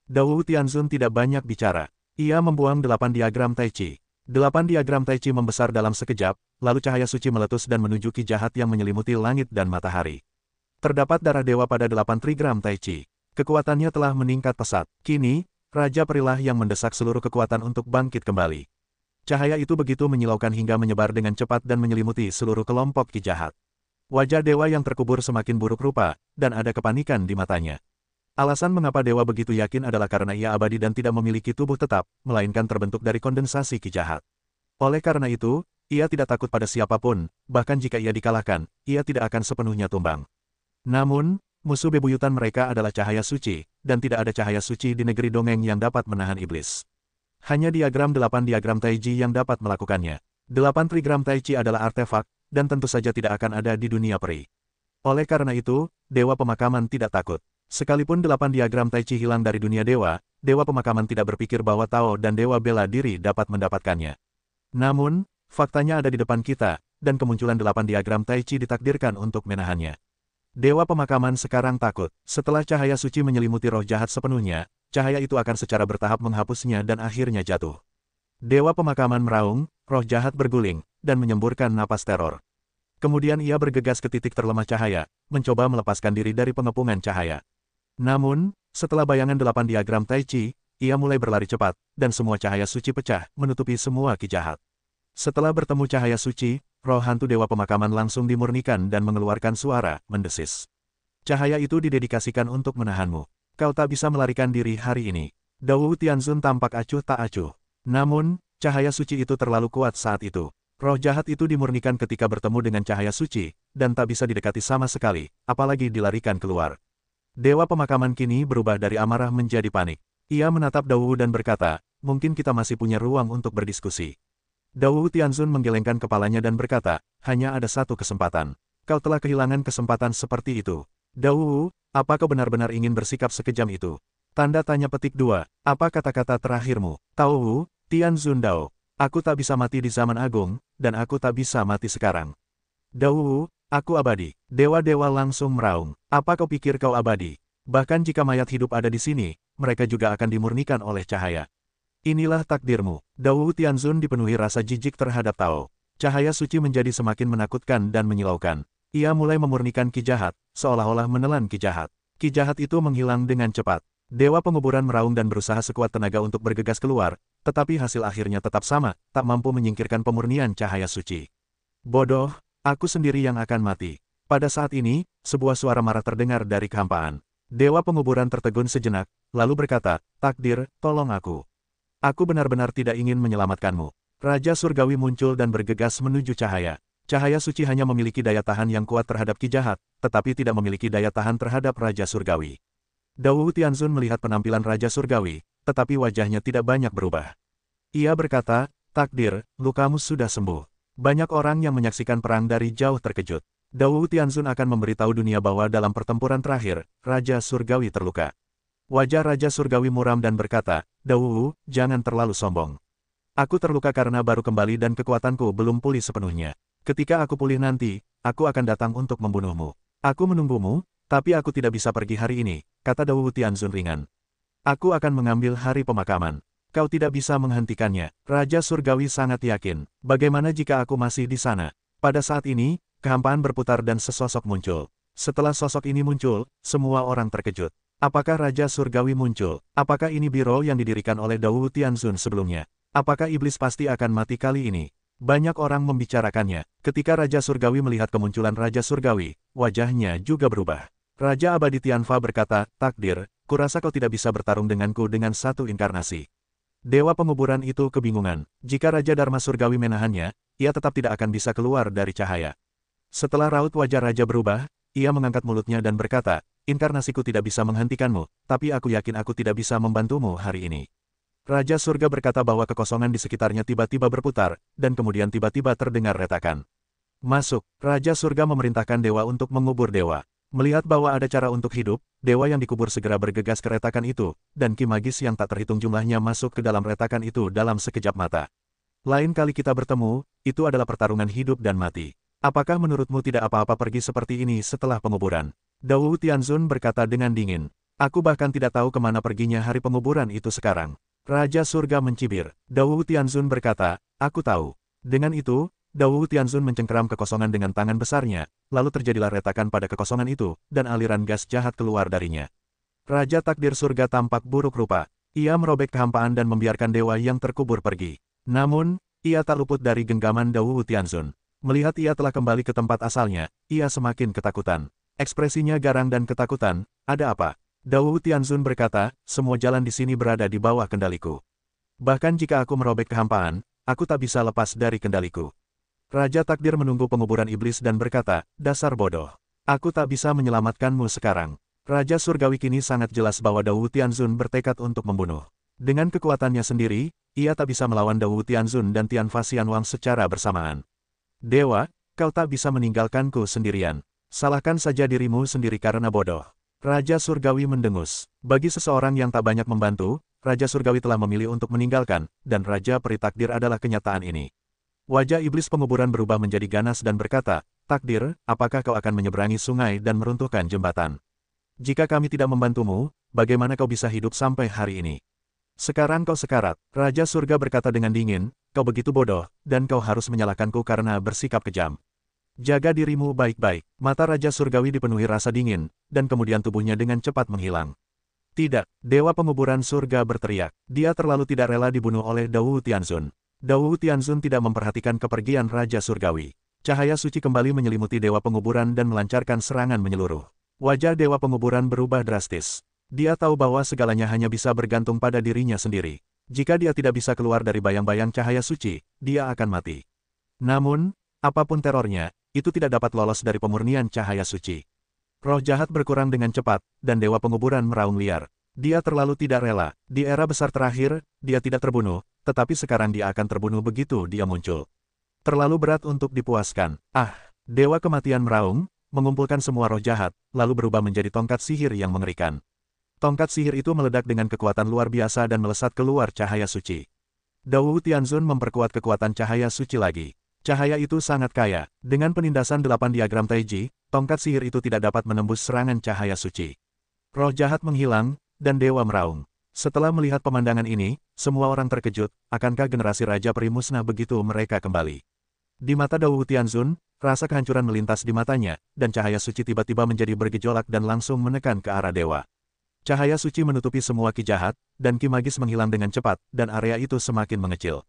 Dao Tianzun tidak banyak bicara. Ia membuang 8 diagram Tai Chi. 8 diagram Tai Chi membesar dalam sekejap, lalu cahaya suci meletus dan menuju ki jahat yang menyelimuti langit dan matahari. Terdapat darah dewa pada 8 trigram Tai Chi. Kekuatannya telah meningkat pesat. Kini, Raja Perilah yang mendesak seluruh kekuatan untuk bangkit kembali. Cahaya itu begitu menyilaukan hingga menyebar dengan cepat dan menyelimuti seluruh kelompok ki jahat. Wajah dewa yang terkubur semakin buruk rupa, dan ada kepanikan di matanya. Alasan mengapa dewa begitu yakin adalah karena ia abadi dan tidak memiliki tubuh tetap, melainkan terbentuk dari kondensasi ki jahat. Oleh karena itu, ia tidak takut pada siapapun, bahkan jika ia dikalahkan, ia tidak akan sepenuhnya tumbang. Namun, musuh bebuyutan mereka adalah cahaya suci, dan tidak ada cahaya suci di negeri dongeng yang dapat menahan iblis. Hanya diagram 8 diagram Taiji yang dapat melakukannya. 8 trigram Taiji adalah artefak, dan tentu saja tidak akan ada di dunia peri. Oleh karena itu, dewa pemakaman tidak takut. Sekalipun 8 diagram Taiji hilang dari dunia dewa, dewa pemakaman tidak berpikir bahwa Tao dan dewa bela diri dapat mendapatkannya. Namun, faktanya ada di depan kita, dan kemunculan 8 diagram Taiji ditakdirkan untuk menahannya. Dewa pemakaman sekarang takut. Setelah cahaya suci menyelimuti roh jahat sepenuhnya, cahaya itu akan secara bertahap menghapusnya dan akhirnya jatuh. Dewa pemakaman meraung, roh jahat berguling, dan menyemburkan napas teror. Kemudian ia bergegas ke titik terlemah cahaya, mencoba melepaskan diri dari pengepungan cahaya. Namun, setelah bayangan 8 diagram Tai Chi, ia mulai berlari cepat, dan semua cahaya suci pecah, menutupi semua ki jahat. Setelah bertemu cahaya suci, roh hantu dewa pemakaman langsung dimurnikan dan mengeluarkan suara, mendesis. Cahaya itu didedikasikan untuk menahanmu. Kau tak bisa melarikan diri hari ini. Dao Tianzun tampak acuh tak acuh. Namun, cahaya suci itu terlalu kuat saat itu. Roh jahat itu dimurnikan ketika bertemu dengan cahaya suci, dan tak bisa didekati sama sekali, apalagi dilarikan keluar. Dewa pemakaman kini berubah dari amarah menjadi panik. Ia menatap Dao dan berkata, mungkin kita masih punya ruang untuk berdiskusi. Dao Tianzun menggelengkan kepalanya dan berkata, hanya ada satu kesempatan. Kau telah kehilangan kesempatan seperti itu. Dao, apa kau benar-benar ingin bersikap sekejam itu? Tanda tanya petik 2. Apa kata-kata terakhirmu? Tao, Tianzun Dao. Aku tak bisa mati di zaman agung, dan aku tak bisa mati sekarang. Dao, aku abadi. Dewa-dewa langsung meraung. Apa kau pikir kau abadi? Bahkan jika mayat hidup ada di sini, mereka juga akan dimurnikan oleh cahaya. Inilah takdirmu. Dao Tianzun dipenuhi rasa jijik terhadap Tao. Cahaya suci menjadi semakin menakutkan dan menyilaukan. Ia mulai memurnikan ki jahat, seolah-olah menelan ki jahat. Ki jahat itu menghilang dengan cepat. Dewa penguburan meraung dan berusaha sekuat tenaga untuk bergegas keluar, tetapi hasil akhirnya tetap sama, tak mampu menyingkirkan pemurnian cahaya suci. Bodoh, aku sendiri yang akan mati. Pada saat ini, sebuah suara marah terdengar dari kehampaan. Dewa penguburan tertegun sejenak, lalu berkata, takdir, tolong aku. Aku benar-benar tidak ingin menyelamatkanmu. Raja Surgawi muncul dan bergegas menuju cahaya. Cahaya suci hanya memiliki daya tahan yang kuat terhadap ki jahat, tetapi tidak memiliki daya tahan terhadap Raja Surgawi. Dao Tianzun melihat penampilan Raja Surgawi, tetapi wajahnya tidak banyak berubah. Ia berkata, takdir, lukamu sudah sembuh. Banyak orang yang menyaksikan perang dari jauh terkejut. Dao Tianzun akan memberitahu dunia bahwa dalam pertempuran terakhir, Raja Surgawi terluka. Wajah Raja Surgawi muram dan berkata, Dao, jangan terlalu sombong. Aku terluka karena baru kembali dan kekuatanku belum pulih sepenuhnya. Ketika aku pulih nanti, aku akan datang untuk membunuhmu. Aku menunggumu, tapi aku tidak bisa pergi hari ini, kata Dao Tianzun ringan. Aku akan mengambil hari pemakaman. Kau tidak bisa menghentikannya. Raja Surgawi sangat yakin. Bagaimana jika aku masih di sana? Pada saat ini, kehampaan berputar dan sesosok muncul. Setelah sosok ini muncul, semua orang terkejut. Apakah Raja Surgawi muncul? Apakah ini biro yang didirikan oleh Dao Tianzun sebelumnya? Apakah iblis pasti akan mati kali ini? Banyak orang membicarakannya. Ketika Raja Surgawi melihat kemunculan Raja Surgawi, wajahnya juga berubah. Raja Abadi Tianfa berkata, "Takdir, kurasa kau tidak bisa bertarung denganku dengan satu inkarnasi." Dewa penguburan itu kebingungan. Jika Raja Dharma Surgawi menahannya, ia tetap tidak akan bisa keluar dari cahaya. Setelah raut wajah Raja berubah, ia mengangkat mulutnya dan berkata, "Inkarnasiku tidak bisa menghentikanmu, tapi aku yakin aku tidak bisa membantumu hari ini." Raja Surga berkata bahwa kekosongan di sekitarnya tiba-tiba berputar, dan kemudian tiba-tiba terdengar retakan. "Masuk." Raja Surga memerintahkan dewa untuk mengubur dewa. Melihat bahwa ada cara untuk hidup, dewa yang dikubur segera bergegas ke retakan itu, dan ki magis yang tak terhitung jumlahnya masuk ke dalam retakan itu dalam sekejap mata. "Lain kali kita bertemu, itu adalah pertarungan hidup dan mati. Apakah menurutmu tidak apa-apa pergi seperti ini setelah penguburan?" Dao Tianzun berkata dengan dingin. "Aku bahkan tidak tahu kemana perginya hari penguburan itu sekarang." Raja Surga mencibir. Dao Tianzun berkata, "Aku tahu." Dengan itu, Dao Tianzun mencengkeram kekosongan dengan tangan besarnya, lalu terjadilah retakan pada kekosongan itu, dan aliran gas jahat keluar darinya. Raja Takdir Surga tampak buruk rupa. Ia merobek kehampaan dan membiarkan dewa yang terkubur pergi. Namun, ia tak luput dari genggaman Dao Tianzun. Melihat ia telah kembali ke tempat asalnya, ia semakin ketakutan. Ekspresinya garang dan ketakutan. "Ada apa?" Dao Tianzun berkata, "Semua jalan di sini berada di bawah kendaliku. Bahkan jika aku merobek kehampaan, aku tak bisa lepas dari kendaliku." Raja Takdir menunggu penguburan iblis dan berkata, "Dasar bodoh. Aku tak bisa menyelamatkanmu sekarang." Raja Surgawi kini sangat jelas bahwa Dao Tianzun bertekad untuk membunuh. Dengan kekuatannya sendiri, ia tak bisa melawan Dao Tianzun dan Tianfa Xianwang secara bersamaan. "Dewa, kau tak bisa meninggalkanku sendirian. Salahkan saja dirimu sendiri karena bodoh." Raja Surgawi mendengus. Bagi seseorang yang tak banyak membantu, Raja Surgawi telah memilih untuk meninggalkan, dan Raja Peri Takdir adalah kenyataan ini. Wajah iblis penguburan berubah menjadi ganas dan berkata, "Takdir, apakah kau akan menyeberangi sungai dan meruntuhkan jembatan? Jika kami tidak membantumu, bagaimana kau bisa hidup sampai hari ini? Sekarang kau sekarat." Raja Surga berkata dengan dingin, "Kau begitu bodoh, dan kau harus menyalahkanku karena bersikap kejam. Jaga dirimu baik-baik." Mata Raja Surgawi dipenuhi rasa dingin, dan kemudian tubuhnya dengan cepat menghilang. "Tidak!" Dewa penguburan surga berteriak. Dia terlalu tidak rela dibunuh oleh Dao Tianzun. Dao Tianzun tidak memperhatikan kepergian Raja Surgawi. Cahaya suci kembali menyelimuti Dewa Penguburan dan melancarkan serangan menyeluruh. Wajah Dewa Penguburan berubah drastis. Dia tahu bahwa segalanya hanya bisa bergantung pada dirinya sendiri. Jika dia tidak bisa keluar dari bayang-bayang cahaya suci, dia akan mati. Namun, apapun terornya, itu tidak dapat lolos dari pemurnian cahaya suci. Roh jahat berkurang dengan cepat, dan Dewa Penguburan meraung liar. Dia terlalu tidak rela. Di era besar terakhir, dia tidak terbunuh, tetapi sekarang dia akan terbunuh begitu dia muncul. Terlalu berat untuk dipuaskan. "Ah!" Dewa Kematian meraung, mengumpulkan semua roh jahat, lalu berubah menjadi tongkat sihir yang mengerikan. Tongkat sihir itu meledak dengan kekuatan luar biasa dan melesat keluar cahaya suci. Dao Tianzun memperkuat kekuatan cahaya suci lagi. Cahaya itu sangat kaya. Dengan penindasan 8 diagram Taiji, tongkat sihir itu tidak dapat menembus serangan cahaya suci. Roh jahat menghilang, dan dewa meraung. Setelah melihat pemandangan ini, semua orang terkejut, akankah generasi Raja Peri musnah begitu mereka kembali? Di mata Dao Tianzun, rasa kehancuran melintas di matanya, dan cahaya suci tiba-tiba menjadi bergejolak dan langsung menekan ke arah dewa. Cahaya suci menutupi semua ki jahat, dan ki magis menghilang dengan cepat, dan area itu semakin mengecil.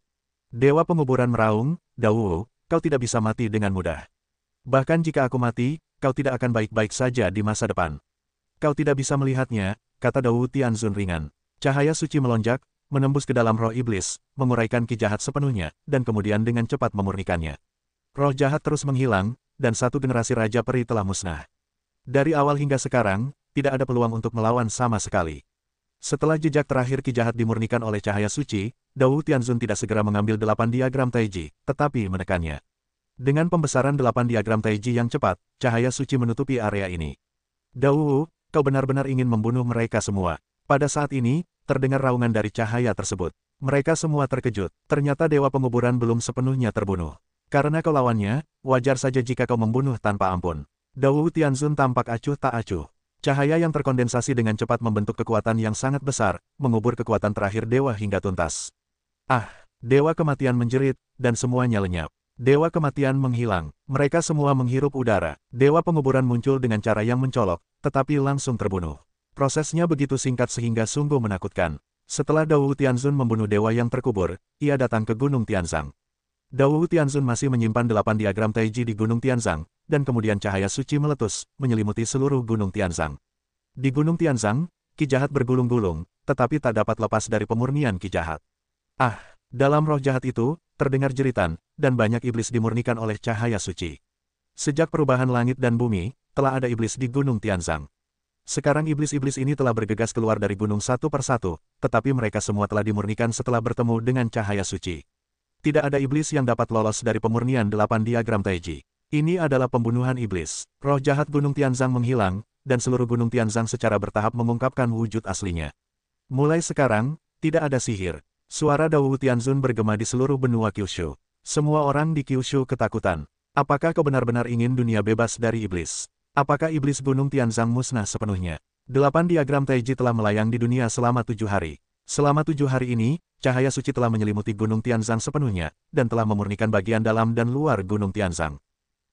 Dewa penguburan meraung, "Dao, kau tidak bisa mati dengan mudah. Bahkan jika aku mati, kau tidak akan baik-baik saja di masa depan. Kau tidak bisa melihatnya," kata Dao Tianzun ringan. Cahaya suci melonjak, menembus ke dalam roh iblis, menguraikan ki jahat sepenuhnya, dan kemudian dengan cepat memurnikannya. Roh jahat terus menghilang, dan satu generasi Raja Peri telah musnah. Dari awal hingga sekarang, tidak ada peluang untuk melawan sama sekali. Setelah jejak terakhir ki jahat dimurnikan oleh cahaya suci, Dao Tianzun tidak segera mengambil 8 diagram Taiji, tetapi menekannya. Dengan pembesaran 8 diagram Taiji yang cepat, cahaya suci menutupi area ini. "Dao, kau benar-benar ingin membunuh mereka semua." Pada saat ini, terdengar raungan dari cahaya tersebut. Mereka semua terkejut. Ternyata Dewa Penguburan belum sepenuhnya terbunuh. "Karena kau lawannya, wajar saja jika kau membunuh tanpa ampun." Dao Tianzun tampak acuh tak acuh. Cahaya yang terkondensasi dengan cepat membentuk kekuatan yang sangat besar, mengubur kekuatan terakhir dewa hingga tuntas. Ah! Dewa kematian menjerit, dan semuanya lenyap. Dewa kematian menghilang. Mereka semua menghirup udara. Dewa penguburan muncul dengan cara yang mencolok, tetapi langsung terbunuh. Prosesnya begitu singkat sehingga sungguh menakutkan. Setelah Dao Wu Tianzun membunuh dewa yang terkubur, ia datang ke Gunung Tianzang. Dao Wu Tianzun masih menyimpan 8 diagram Taiji di Gunung Tianzang, dan kemudian cahaya suci meletus, menyelimuti seluruh Gunung Tianzang. Di Gunung Tianzang, Ki Jahat bergulung-gulung, tetapi tak dapat lepas dari pemurnian Ki Jahat. Ah! Dalam roh jahat itu, terdengar jeritan, dan banyak iblis dimurnikan oleh cahaya suci. Sejak perubahan langit dan bumi, telah ada iblis di Gunung Tianzang. Sekarang iblis-iblis ini telah bergegas keluar dari gunung satu persatu, tetapi mereka semua telah dimurnikan setelah bertemu dengan cahaya suci. Tidak ada iblis yang dapat lolos dari pemurnian 8 diagram Taiji. Ini adalah pembunuhan iblis. Roh jahat Gunung Tianzang menghilang, dan seluruh Gunung Tianzang secara bertahap mengungkapkan wujud aslinya. Mulai sekarang, tidak ada sihir. Suara Dao Wu Tianzun bergema di seluruh benua Kyushu. Semua orang di Kyushu ketakutan. Apakah kau benar-benar ingin dunia bebas dari iblis? Apakah iblis Gunung Tianzang musnah sepenuhnya? 8 diagram Taiji telah melayang di dunia selama 7 hari. Selama 7 hari ini, cahaya suci telah menyelimuti Gunung Tianzang sepenuhnya, dan telah memurnikan bagian dalam dan luar Gunung Tianzang.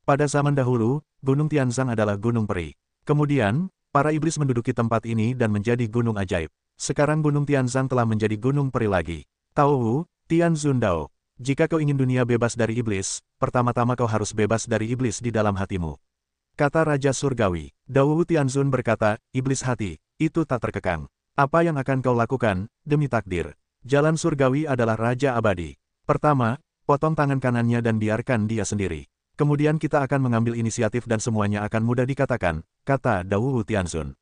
Pada zaman dahulu, Gunung Tianzang adalah gunung peri. Kemudian, para iblis menduduki tempat ini dan menjadi gunung ajaib. Sekarang Gunung Tianzang telah menjadi gunung peri lagi. Tao Wu, Tianzun Dao. Jika kau ingin dunia bebas dari iblis, pertama-tama kau harus bebas dari iblis di dalam hatimu. Kata Raja Surgawi. Dao Wu Tianzun berkata, iblis hati, itu tak terkekang. Apa yang akan kau lakukan, demi takdir? Jalan Surgawi adalah Raja Abadi. Pertama, potong tangan kanannya dan biarkan dia sendiri. Kemudian kita akan mengambil inisiatif dan semuanya akan mudah dikatakan, kata Dao Wu Tianzun.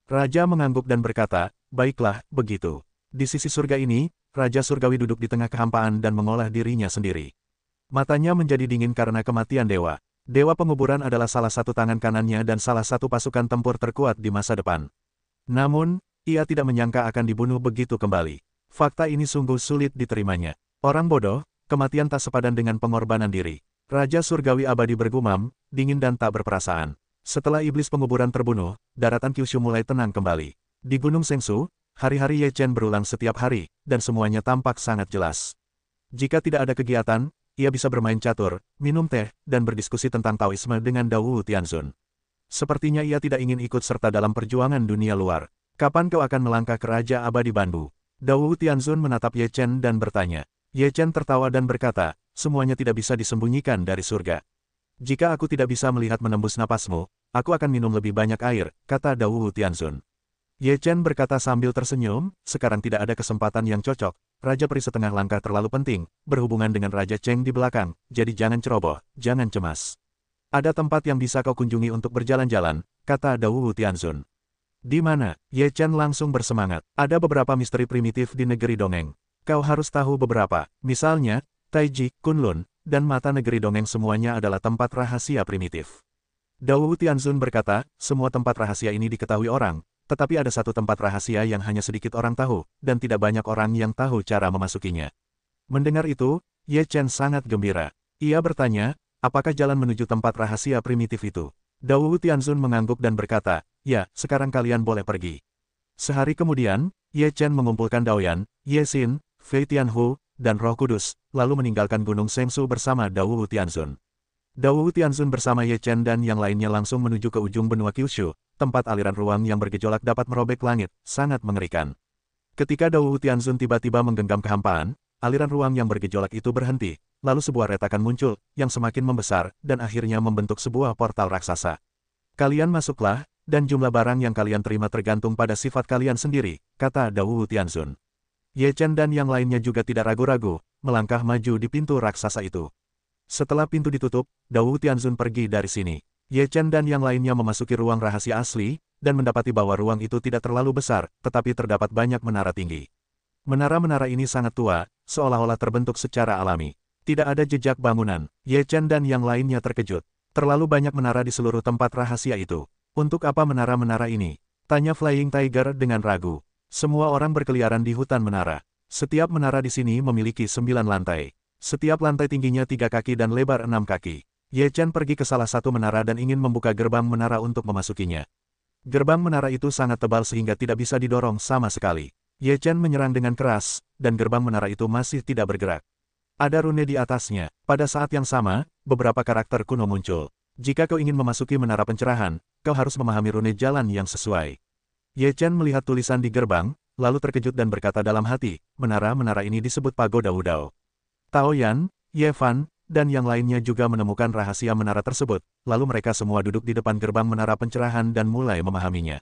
Raja mengangguk dan berkata, baiklah, begitu. Di sisi surga ini, Raja Surgawi duduk di tengah kehampaan dan mengolah dirinya sendiri. Matanya menjadi dingin karena kematian dewa. Dewa penguburan adalah salah satu tangan kanannya dan salah satu pasukan tempur terkuat di masa depan. Namun, ia tidak menyangka akan dibunuh begitu kembali. Fakta ini sungguh sulit diterimanya. Orang bodoh, kematian tak sepadan dengan pengorbanan diri. Raja Surgawi Abadi bergumam, dingin dan tak berperasaan. Setelah iblis penguburan terbunuh, daratan Kyushu mulai tenang kembali. Di Gunung Sengsu, hari-hari Ye Chen berulang setiap hari, dan semuanya tampak sangat jelas. Jika tidak ada kegiatan, ia bisa bermain catur, minum teh, dan berdiskusi tentang Taoisme dengan Dao Wu Tianzun. Sepertinya ia tidak ingin ikut serta dalam perjuangan dunia luar. Kapan kau akan melangkah ke Raja Abadi Banbu? Dao Wu Tianzun menatap Ye Chen dan bertanya. Ye Chen tertawa dan berkata, semuanya tidak bisa disembunyikan dari surga. Jika aku tidak bisa melihat menembus napasmu, aku akan minum lebih banyak air, kata Dao Wu Tianzun. Ye Chen berkata sambil tersenyum, sekarang tidak ada kesempatan yang cocok. Raja Peri setengah langkah terlalu penting, berhubungan dengan Raja Cheng di belakang, jadi jangan ceroboh, jangan cemas. Ada tempat yang bisa kau kunjungi untuk berjalan-jalan, kata Dao Wu Tianzun. Di mana? Ye Chen langsung bersemangat. Ada beberapa misteri primitif di negeri dongeng. Kau harus tahu beberapa, misalnya, Taiji, Kunlun, dan mata negeri dongeng semuanya adalah tempat rahasia primitif. Dao Wu Tianzun berkata, semua tempat rahasia ini diketahui orang, tetapi ada satu tempat rahasia yang hanya sedikit orang tahu, dan tidak banyak orang yang tahu cara memasukinya. Mendengar itu, Ye Chen sangat gembira. Ia bertanya, apakah jalan menuju tempat rahasia primitif itu? Dao Wu Tianzun mengangguk dan berkata, ya, sekarang kalian boleh pergi. Sehari kemudian, Ye Chen mengumpulkan Daoyan, Ye Xin, Fei Tianhu, dan Roh Kudus, lalu meninggalkan Gunung Sengsu bersama Dao Wu Tianzun. Dao Wu Tianzun bersama Ye Chen dan yang lainnya langsung menuju ke ujung benua Kyushu, tempat aliran ruang yang bergejolak dapat merobek langit, sangat mengerikan. Ketika Dao Wu Tianzun tiba-tiba menggenggam kehampaan, aliran ruang yang bergejolak itu berhenti, lalu sebuah retakan muncul, yang semakin membesar, dan akhirnya membentuk sebuah portal raksasa. Kalian masuklah, dan jumlah barang yang kalian terima tergantung pada sifat kalian sendiri, kata Dao Wu Tianzun. Ye Chen dan yang lainnya juga tidak ragu-ragu, melangkah maju di pintu raksasa itu. Setelah pintu ditutup, Dao Wu Tianzun pergi dari sini. Ye Chen dan yang lainnya memasuki ruang rahasia asli, dan mendapati bahwa ruang itu tidak terlalu besar, tetapi terdapat banyak menara tinggi. Menara-menara ini sangat tua, seolah-olah terbentuk secara alami. Tidak ada jejak bangunan. Ye Chen dan yang lainnya terkejut. Terlalu banyak menara di seluruh tempat rahasia itu. Untuk apa menara-menara ini? Tanya Flying Tiger dengan ragu. Semua orang berkeliaran di hutan menara. Setiap menara di sini memiliki 9 lantai. Setiap lantai tingginya 3 kaki dan lebar 6 kaki. Ye Chen pergi ke salah satu menara dan ingin membuka gerbang menara untuk memasukinya. Gerbang menara itu sangat tebal sehingga tidak bisa didorong sama sekali. Ye Chen menyerang dengan keras, dan gerbang menara itu masih tidak bergerak. Ada rune di atasnya. Pada saat yang sama, beberapa karakter kuno muncul. Jika kau ingin memasuki menara pencerahan, kau harus memahami rune jalan yang sesuai. Ye Chen melihat tulisan di gerbang, lalu terkejut dan berkata dalam hati, menara-menara ini disebut Pagoda Wudao. Tao Yan, Ye Fan, dan yang lainnya juga menemukan rahasia menara tersebut, lalu mereka semua duduk di depan gerbang menara pencerahan dan mulai memahaminya.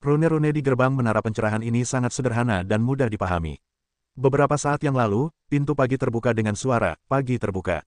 Rune-rune di gerbang menara pencerahan ini sangat sederhana dan mudah dipahami. Beberapa saat yang lalu, pintu pagi terbuka dengan suara, pagi terbuka.